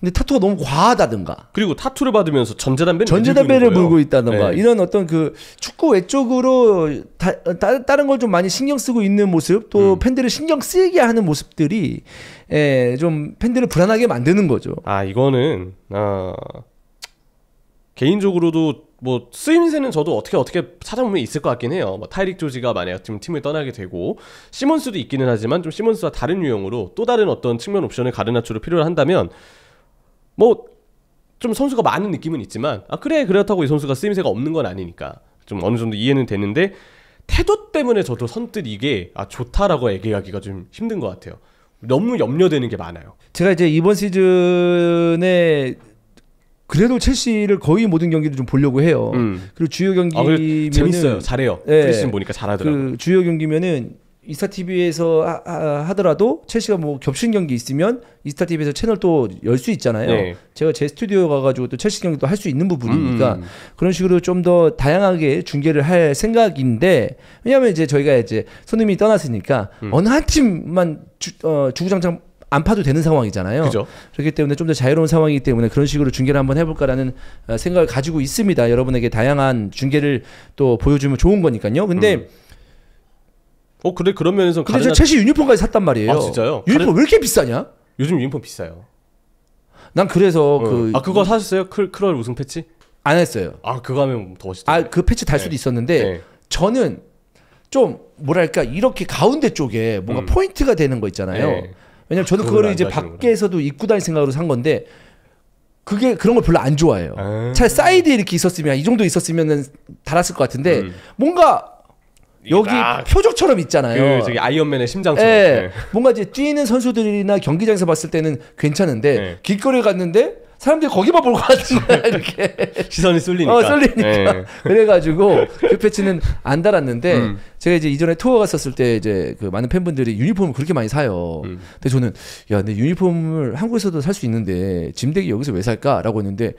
근데 타투가 너무 과하다든가. 그리고 타투를 받으면서 전자담배를 물고 있다든가. 이런 어떤 그 축구 외적으로 다른 걸 좀 많이 신경 쓰고 있는 모습, 또 팬들을 신경 쓰게 하는 모습들이 좀 팬들을 불안하게 만드는 거죠. 이거는 개인적으로도 뭐 쓰임새는 저도 어떻게 찾아보면 있을 것 같긴 해요. 뭐 타이릭 조지가 만약 좀 팀을 떠나게 되고 시몬스도 있기는 하지만 좀 시몬스와 다른 유형으로 또 다른 어떤 측면 옵션을 가르나초로 필요로 한다면 뭐 좀 선수가 많은 느낌은 있지만 그래 그렇다고 이 선수가 쓰임새가 없는 건 아니니까 좀 어느 정도 이해는 되는데 태도 때문에 저도 선뜻 이게 좋다라고 얘기하기가 좀 힘든 것 같아요. 너무 염려되는 게 많아요. 제가 이제 이번 시즌에 그래도 첼시를 거의 모든 경기를 좀 보려고 해요. 그리고 주요 경기면은 재밌어요. 잘해요. 프리시즌 보니까 잘하더라고요. 그 주요 경기면은 이스타TV에서 하더라도 첼시가 뭐 겹친 경기 있으면 이스타TV에서 채널 또 열 수 있잖아요. 네. 제가 제 스튜디오 가가지고 또 첼시 경기도 할 수 있는 부분이니까 그런 식으로 좀 더 다양하게 중계를 할 생각인데 왜냐하면 이제 저희가 이제 손흥민이 떠났으니까 어느 한 팀만 주구장창 안 파도 되는 상황이잖아요. 그죠. 그렇기 때문에 좀 더 자유로운 상황이기 때문에 그런 식으로 중계를 한번 해볼까라는 생각을 가지고 있습니다. 여러분에게 다양한 중계를 또 보여주면 좋은 거니까요. 근데 근데 그런 면에서 근데 저 첼시 유니폼까지 샀단 말이에요. 아 진짜요? 유니폼 왜 이렇게 비싸냐? 요즘 유니폼 비싸요. 난 그래서 그거 사셨어요? 크럴 우승 패치? 안 했어요. 그거 하면 더 멋있다. 그 패치 달 수도 있었는데 저는 좀 뭐랄까 이렇게 가운데 쪽에 뭔가 포인트가 되는 거 있잖아요. 왜냐면 저는 그거를 이제 밖에서도 입고 다닐 생각으로 산 건데 그게 그런 걸 별로 안 좋아해요. 차라리 사이드에 이렇게 있었으면 이 정도 있었으면은 달았을 것 같은데 뭔가 여기 표적처럼 있잖아요. 저기 아이언맨의 심장처럼. 네. 뭔가 이제 뛰는 선수들이나 경기장에서 봤을 때는 괜찮은데 길거리에 갔는데 사람들이 거기만 보고 가는 거야 이렇게. 시선이 쏠리니까. 쏠리니까. 그래가지고 그 패치는 안 달았는데 제가 이제 이전에 투어 갔었을 때 이제 그 많은 팬분들이 유니폼을 그렇게 많이 사요. 근데 저는 근데 유니폼을 한국에서도 살 수 있는데 짐덱이 여기서 왜 살까라고 했는데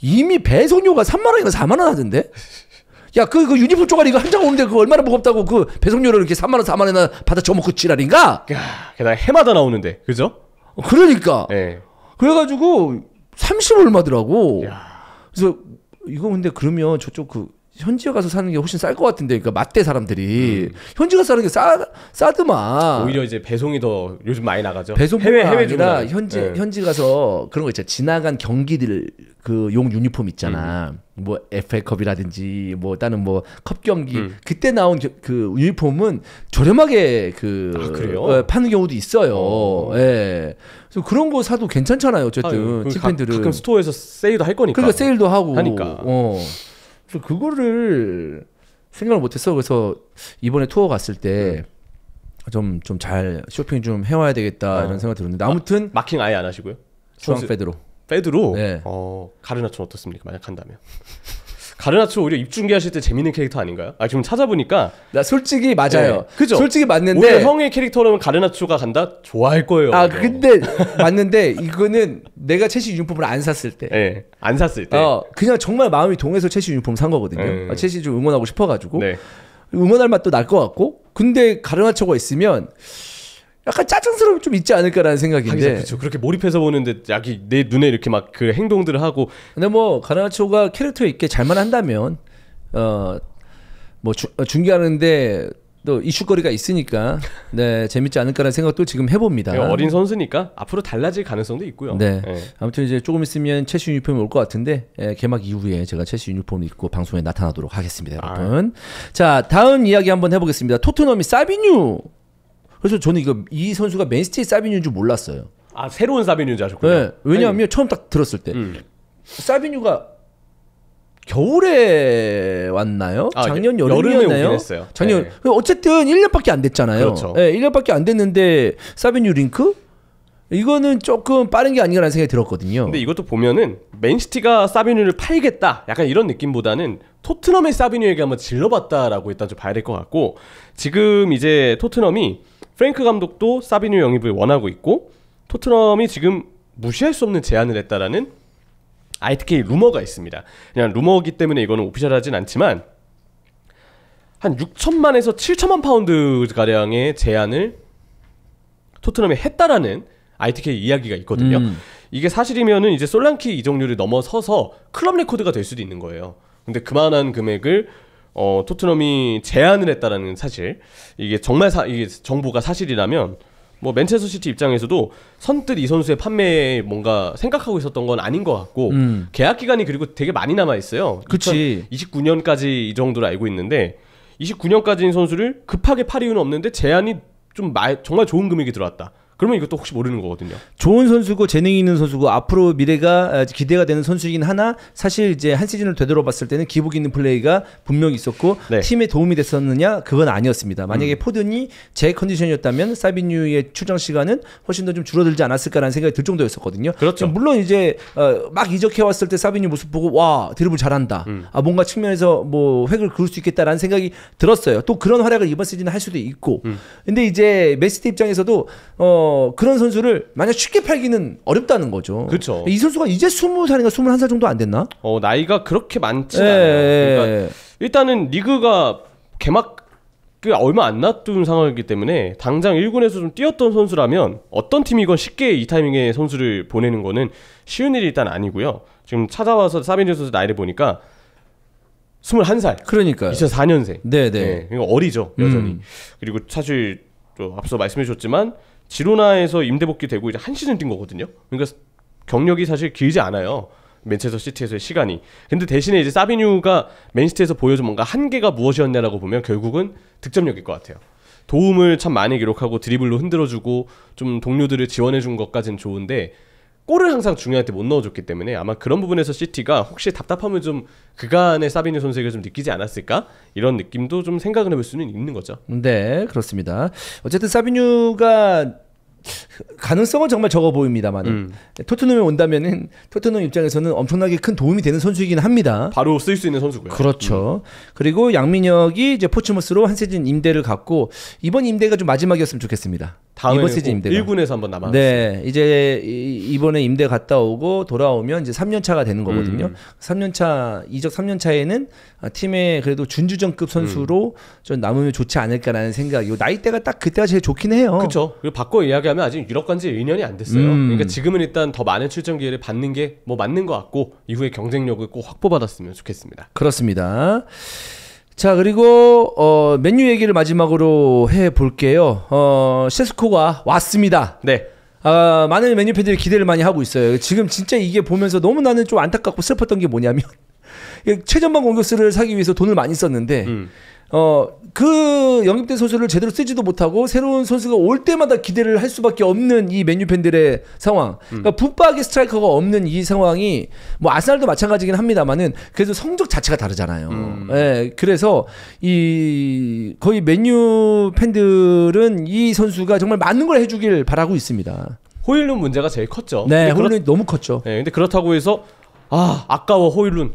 이미 배송료가 3만 원이나 4만 원 하던데. 야, 그 유니폼 쪼가리 이거 한 장 오는데 그거 얼마나 무겁다고 그 배송료를 이렇게 3만 원, 4만 원이나 받아 줘먹고 지랄인가? 게다가 해마다 나오는데, 그죠? 그러니까. 그래가지고 30 얼마더라고. 그래서 이거 근데 그러면 저쪽 그 현지에 가서 사는 게 훨씬 쌀 것 같은데, 그러니까 맞대 사람들이 현지 가서 사는 게 싸드만. 오히려 이제 배송이 더 요즘 많이 나가죠. 해외 아니라 현지 가서 그런 거 있잖아. 지나간 경기들 그 용 유니폼 있잖아. 뭐 FA컵이라든지 뭐 다른 뭐 컵 경기 그때 나온 그 유니폼은 저렴하게 그래요? 파는 경우도 있어요. 예. 그래서 그런 거 사도 괜찮잖아요. 어쨌든 팀팬들은 가끔 스토어에서 세일도 할 거니까. 그러니까 세일도 하고 하니까. 그래서 그거를 생각을 못했어. 그래서 이번에 투어 갔을 때 좀 잘 쇼핑 좀 해와야 되겠다 이런 생각 들었는데 아무튼 마킹 아예 안 하시고요? 주황 페드로. 네. 가르나초는 어떻습니까? 만약 한다면. 가르나초 오히려 입중계하실 때 재밌는 캐릭터 아닌가요? 지금 찾아보니까 나 솔직히 맞아요. 그죠? 솔직히 맞는데 오히려 형의 캐릭터라면 가르나초가 간다? 좋아할 거예요. 근데 맞는데 이거는 내가 첼시 유니폼을 안 샀을 때. 안 샀을 때. 그냥 정말 마음이 동해서 첼시 유니폼 산 거거든요. 첼시 좀 응원하고 싶어가지고 응원할 맛도 날 것 같고. 근데 가르나초가 있으면 약간 짜증스러움이 좀 있지 않을까라는 생각인데. 그렇죠. 그렇게 몰입해서 보는데 내 눈에 이렇게 막 그 행동들을 하고. 근데 뭐 가르나초가 캐릭터 있게 잘만 한다면 뭐 중계하는데 또 이슈거리가 있으니까 재밌지 않을까라는 생각도 지금 해봅니다. 어린 선수니까 앞으로 달라질 가능성도 있고요. 아무튼 이제 조금 있으면 첼시 유니폼이 올 것 같은데 개막 이후에 제가 첼시 유니폼을 입고 방송에 나타나도록 하겠습니다, 여러분. 자, 다음 이야기 한번 해보겠습니다. 토트넘이 사비뉴. 그래서 저는 이 선수가 맨시티의 사비뉴인 줄 몰랐어요. 새로운 사비뉴인 줄 아셨군요. 왜냐하면 처음 딱 들었을 때 사비뉴가 겨울에 왔나요? 작년 여름이었나요? 오긴 했어요. 작년 어쨌든 1년밖에 안 됐잖아요. 그렇죠. 1년밖에 안 됐는데 사비뉴 링크? 이거는 조금 빠른 게 아닌가라는 생각이 들었거든요. 근데 이것도 보면은 맨시티가 사비뉴를 팔겠다 약간 이런 느낌보다는 토트넘의 사비뉴에게 한번 질러봤다라고 일단 좀 봐야 될 것 같고 지금 이제 토트넘이 프랭크 감독도 사비뉴 영입을 원하고 있고 토트넘이 지금 무시할 수 없는 제안을 했다라는 ITK 루머가 있습니다. 그냥 루머이기 때문에 이거는 오피셜하진 않지만 한 6천만에서 7천만 파운드 가량의 제안을 토트넘이 했다라는 ITK 이야기가 있거든요. 이게 사실이면은 이제 솔랑키 이적률을 넘어서서 클럽 레코드가 될 수도 있는 거예요. 근데 그만한 금액을 토트넘이 제안을 했다라는 사실, 이게 정말 이게 정보가 사실이라면 뭐 맨체스터 시티 입장에서도 선뜻 이 선수의 판매에 뭔가 생각하고 있었던 건 아닌 것 같고 계약 기간이 그리고 되게 많이 남아 있어요. 그치. 2029년까지 이 정도로 알고 있는데 29년까지인 선수를 급하게 팔 이유는 없는데 제한이 좀 정말 좋은 금액이 들어왔다. 그러면 이것도 혹시 모르는 거거든요. 좋은 선수고 재능이 있는 선수고 앞으로 미래가 기대가 되는 선수이긴 하나 사실 이제 한 시즌을 되돌아봤을 때는 기복 있는 플레이가 분명히 있었고 네. 팀에 도움이 됐었느냐 그건 아니었습니다. 만약에 포든이 제 컨디션이었다면 사비뉴의 출장 시간은 훨씬 더 좀 줄어들지 않았을까라는 생각이 들 정도였었거든요. 그렇죠. 물론 이제 막 이적해 왔을 때 사비뉴 모습 보고 와 드리블 잘한다. 뭔가 측면에서 뭐 획을 그을 수 있겠다라는 생각이 들었어요. 또 그런 활약을 이번 시즌에 할 수도 있고. 근데 이제 맨시티 입장에서도 그런 선수를 만약 쉽게 팔기는 어렵다는 거죠. 그렇죠. 이 선수가 이제 20살인가 21살 정도 안 됐나? 나이가 그렇게 많지는 않아요. 그러니까 일단은 리그가 개막 얼마 안 놔둔 상황이기 때문에 당장 1군에서 좀 뛰었던 선수라면 어떤 팀이건 쉽게 이 타이밍에 선수를 보내는 거는 쉬운 일이 일단 아니고요. 지금 찾아와서 사비뉴 선수 나이를 보니까 21살. 그러니까요. 2004년생. 네네. 네, 그러니까 어리죠, 여전히. 그리고 사실 또 앞서 말씀해 주셨지만 지로나에서 임대 복귀되고 이제 한 시즌 뛴 거거든요. 그러니까 경력이 사실 길지 않아요. 맨체스터 시티에서의 시간이. 근데 대신에 이제 사비뉴가 맨시티에서 보여준 뭔가 한계가 무엇이었냐라고 보면 결국은 득점력일 것 같아요. 도움을 참 많이 기록하고 드리블로 흔들어주고 좀 동료들을 지원해준 것까지는 좋은데 골을 항상 중요할 때 못 넣어줬기 때문에 아마 그런 부분에서 시티가 혹시 답답함을 좀 그간의 사비뉴 선수에게 좀 느끼지 않았을까? 이런 느낌도 좀 생각을 해볼 수는 있는 거죠. 네, 그렇습니다. 어쨌든 사비뉴가 가능성은 정말 적어 보입니다만 토트넘에 온다면은 토트넘 입장에서는 엄청나게 큰 도움이 되는 선수이긴 합니다. 바로 쓸 수 있는 선수고요. 그렇죠. 그리고 양민혁이 이제 포츠머스로 한 시즌 임대를 갖고 이번 임대가 좀 마지막이었으면 좋겠습니다. 이번 시즌 임대가 1군에서 한번 남았어요. 네, 이제 이번에 임대 갔다 오고 돌아오면 이제 3년 차가 되는 거거든요. 3년 차 이적 3년 차에는 팀의 그래도 준주전급 선수로 좀 남으면 좋지 않을까라는 생각이고 나이대가 딱 그때가 제일 좋긴 해요. 그렇죠. 그리고 바꿔 이야기하면 아직 유럽 간지 1년이 안 됐어요. 그러니까 지금은 일단 더 많은 출전 기회를 받는 게 뭐 맞는 것 같고 이후에 경쟁력을 꼭 확보받았으면 좋겠습니다. 그렇습니다. 자, 그리고 맨유 얘기를 마지막으로 해볼게요. 세스코가 왔습니다. 네. 많은 맨유 팬들이 기대를 많이 하고 있어요. 지금 진짜 이게 보면서 너무 나는 좀 안타깝고 슬펐던 게 뭐냐면 최전방 공격수를 사기 위해서 돈을 많이 썼는데 그 영입된 선수를 제대로 쓰지도 못하고 새로운 선수가 올 때마다 기대를 할 수밖에 없는 이 맨유 팬들의 상황. 그러니까 붙박이 스트라이커가 없는 이 상황이 뭐 아스날도 마찬가지긴 합니다만은 그래도 성적 자체가 다르잖아요. 예, 그래서 이 거의 맨유 팬들은 이 선수가 정말 많은 걸 해주길 바라고 있습니다. 호일룬 문제가 제일 컸죠. 네, 호일룬이 너무 컸죠. 네, 근데 그렇다고 해서 아까워 호일룬.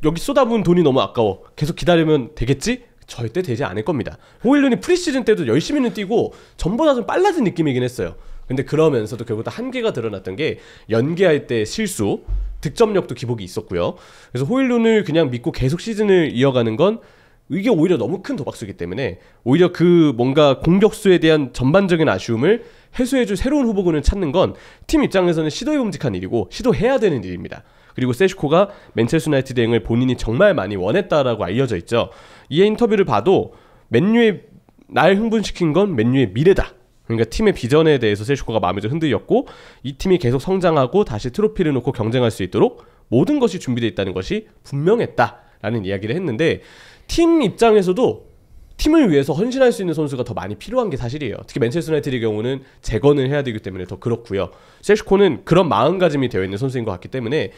여기 쏟아부은 돈이 너무 아까워. 계속 기다리면 되겠지? 절대 되지 않을 겁니다. 호일룬이 프리시즌 때도 열심히는 뛰고 전보다 좀 빨라진 느낌이긴 했어요. 근데 그러면서도 결국 다 한계가 드러났던 게 연계할 때 실수, 득점력도 기복이 있었고요. 그래서 호일룬을 그냥 믿고 계속 시즌을 이어가는 건 이게 오히려 너무 큰 도박수이기 때문에 오히려 그 뭔가 공격수에 대한 전반적인 아쉬움을 해소해줄 새로운 후보군을 찾는 건 팀 입장에서는 시도해봄직한 일이고 시도해야 되는 일입니다. 그리고 세슈코가 맨체스터 유나이티드 행을 본인이 정말 많이 원했다라고 알려져 있죠. 이 인터뷰를 봐도 맨유의 날 흥분시킨 건 맨유의 미래다. 그러니까 팀의 비전에 대해서 세슈코가 마음이 좀 흔들렸고 이 팀이 계속 성장하고 다시 트로피를 놓고 경쟁할 수 있도록 모든 것이 준비되어 있다는 것이 분명했다라는 이야기를 했는데 팀 입장에서도 팀을 위해서 헌신할 수 있는 선수가 더 많이 필요한 게 사실이에요. 특히 맨체스터 유나이티드의 경우는 재건을 해야 되기 때문에 더 그렇고요. 세슈코는 그런 마음가짐이 되어 있는 선수인 것 같기 때문에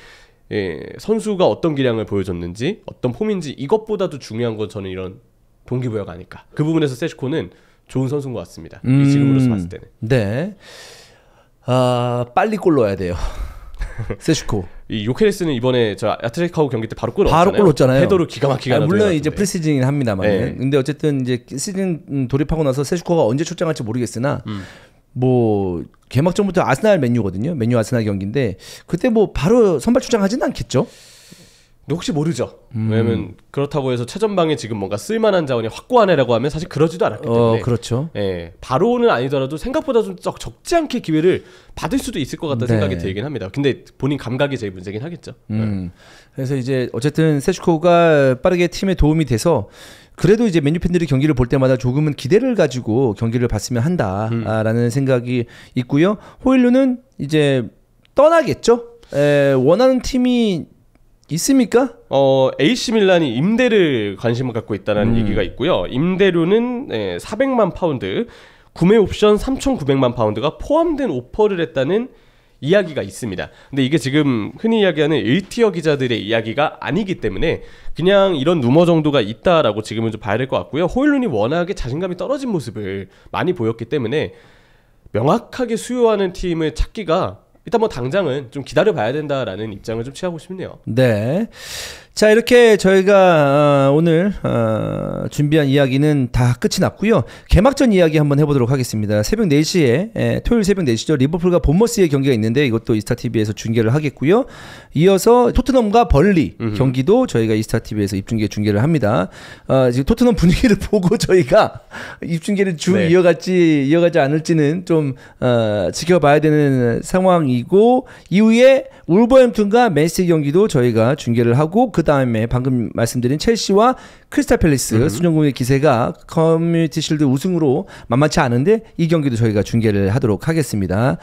선수가 어떤 기량을 보여줬는지 어떤 폼인지 이것보다도 중요한 건 저는 이런 동기부여가 아닐까. 그 부분에서 세슈코는 좋은 선수인 것 같습니다. 이 지금으로서 봤을 때는. 네. 빨리 골 넣어야 돼요. 세슈코. 이 요케레스는 이번에 저 아틀레티코 경기 때 바로 골 넣었잖아요. 헤더로 기가 막히게 하나 물론 이제 프리시즌이긴 합니다만. 네. 근데 어쨌든 이제 시즌 돌입하고 나서 세슈코가 언제 출장할지 모르겠으나 뭐 개막전부터 아스날 맨유거든요. 맨유 아스날 경기인데 그때 뭐 바로 선발 출장하지는 않겠죠? 근데 혹시 모르죠. 왜냐면 그렇다고 해서 최전방에 지금 뭔가 쓸만한 자원이 확고하네라고 하면 사실 그러지도 않았기 때문에 그렇죠. 예, 바로는 아니더라도 생각보다 좀 적지 않게 기회를 받을 수도 있을 것 같다는 생각이 들긴 합니다. 근데 본인 감각이 제일 문제긴 하겠죠. 그래서 이제 어쨌든 세슈코가 빠르게 팀에 도움이 돼서 그래도 이제 맨유 팬들이 경기를 볼 때마다 조금은 기대를 가지고 경기를 봤으면 한다라는 생각이 있고요. 호일루는 이제 떠나겠죠. 원하는 팀이 있습니까? AC 밀란이 임대를 관심을 갖고 있다는 얘기가 있고요. 임대료는 400만 파운드, 구매 옵션 3,900만 파운드가 포함된 오퍼를 했다는 이야기가 있습니다. 근데 이게 지금 흔히 이야기하는 1티어 기자들의 이야기가 아니기 때문에 그냥 이런 루머 정도가 있다라고 지금은 좀 봐야 될 것 같고요. 호일룬이 워낙에 자신감이 떨어진 모습을 많이 보였기 때문에 명확하게 수요하는 팀을 찾기가 일단 뭐 당장은 좀 기다려봐야 된다라는 입장을 좀 취하고 싶네요. 네. 자, 이렇게 저희가 오늘 준비한 이야기는 다 끝이 났고요. 개막전 이야기 한번 해보도록 하겠습니다. 새벽 4시에 토요일 새벽 4시죠. 리버풀과 본머스의 경기가 있는데 이것도 이스타TV에서 중계를 하겠고요. 이어서 토트넘과 벌리 경기도 저희가 이스타TV에서 중계를 합니다. 지금 토트넘 분위기를 보고 저희가 입중계를 이어가지 않을지는 좀 지켜봐야 되는 상황이고, 이후에 울버햄튼과 맨시티 경기도 저희가 중계를 하고, 그 다음에 방금 말씀드린 첼시와 크리스탈 팰리스 수정국의 기세가 커뮤니티 실드 우승으로 만만치 않은데 이 경기도 저희가 중계를 하도록 하겠습니다.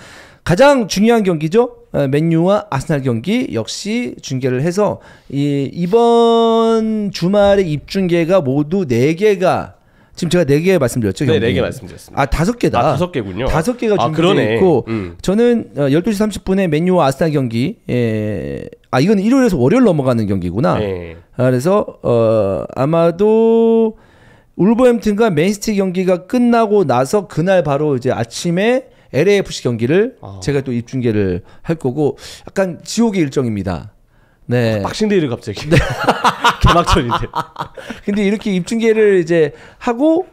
가장 중요한 경기죠. 맨유와 아스날 경기 역시 중계를 해서 이번 주말에 입중계가 모두 4개가 지금 제가 4개 말씀드렸죠? 네, 4개 말씀드렸습니다. 5개다. 5개군요. 5개가 준비되어 있고 저는 12시 30분에 맨유와 아스날 경기 이건 일요일에서 월요일 넘어가는 경기구나. 네. 그래서 아마도 울버햄튼과 맨시티 경기가 끝나고 나서 그날 바로 이제 아침에 LAFC 경기를 제가 또 입중계를 할 거고, 약간 지옥의 일정입니다. 네. 박싱데이를 갑자기. 네. 개막전인데. 근데 이렇게 입중계를 이제 하고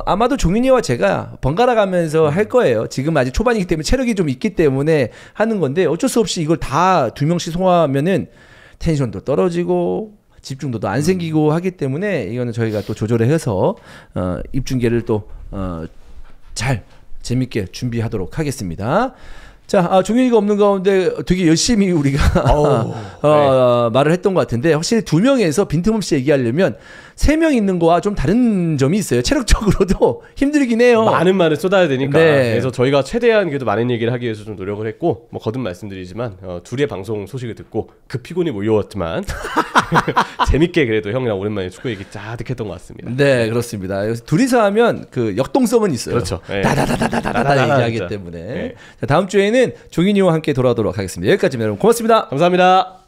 아마도 종윤이와 제가 번갈아 가면서 할 거예요. 지금 아직 초반이기 때문에 체력이 좀 있기 때문에 하는 건데, 어쩔 수 없이 이걸 다 2명씩 소화하면은 텐션도 떨어지고 집중도도 안 생기고 하기 때문에 이거는 저희가 또 조절을 해서 입중계를 또 잘 재밌게 준비하도록 하겠습니다. 자, 종윤이가 없는 가운데 되게 열심히 우리가 말을 했던 것 같은데, 확실히 2명에서 빈틈없이 얘기하려면 3명 있는 거와 좀 다른 점이 있어요. 체력적으로도 힘들긴 해요. 많은 말을 쏟아야 되니까. 네. 그래서 저희가 최대한 그래도 많은 얘기를 하기 위해서 좀 노력을 했고, 뭐 거듭 말씀드리지만 둘의 방송 소식을 듣고 그 피곤이 몰려왔지만 재밌게 그래도 형이랑 오랜만에 축구 얘기 짜득했던 것 같습니다. 네, 그렇습니다. 둘이서 하면 그 역동성은 있어요. 그렇죠. 네. 다다다다다다다 얘기하기 진짜. 때문에. 네. 자, 다음 주에는 종윤이와 함께 돌아오도록 하겠습니다. 여기까지입니다. 여러분 고맙습니다. 감사합니다.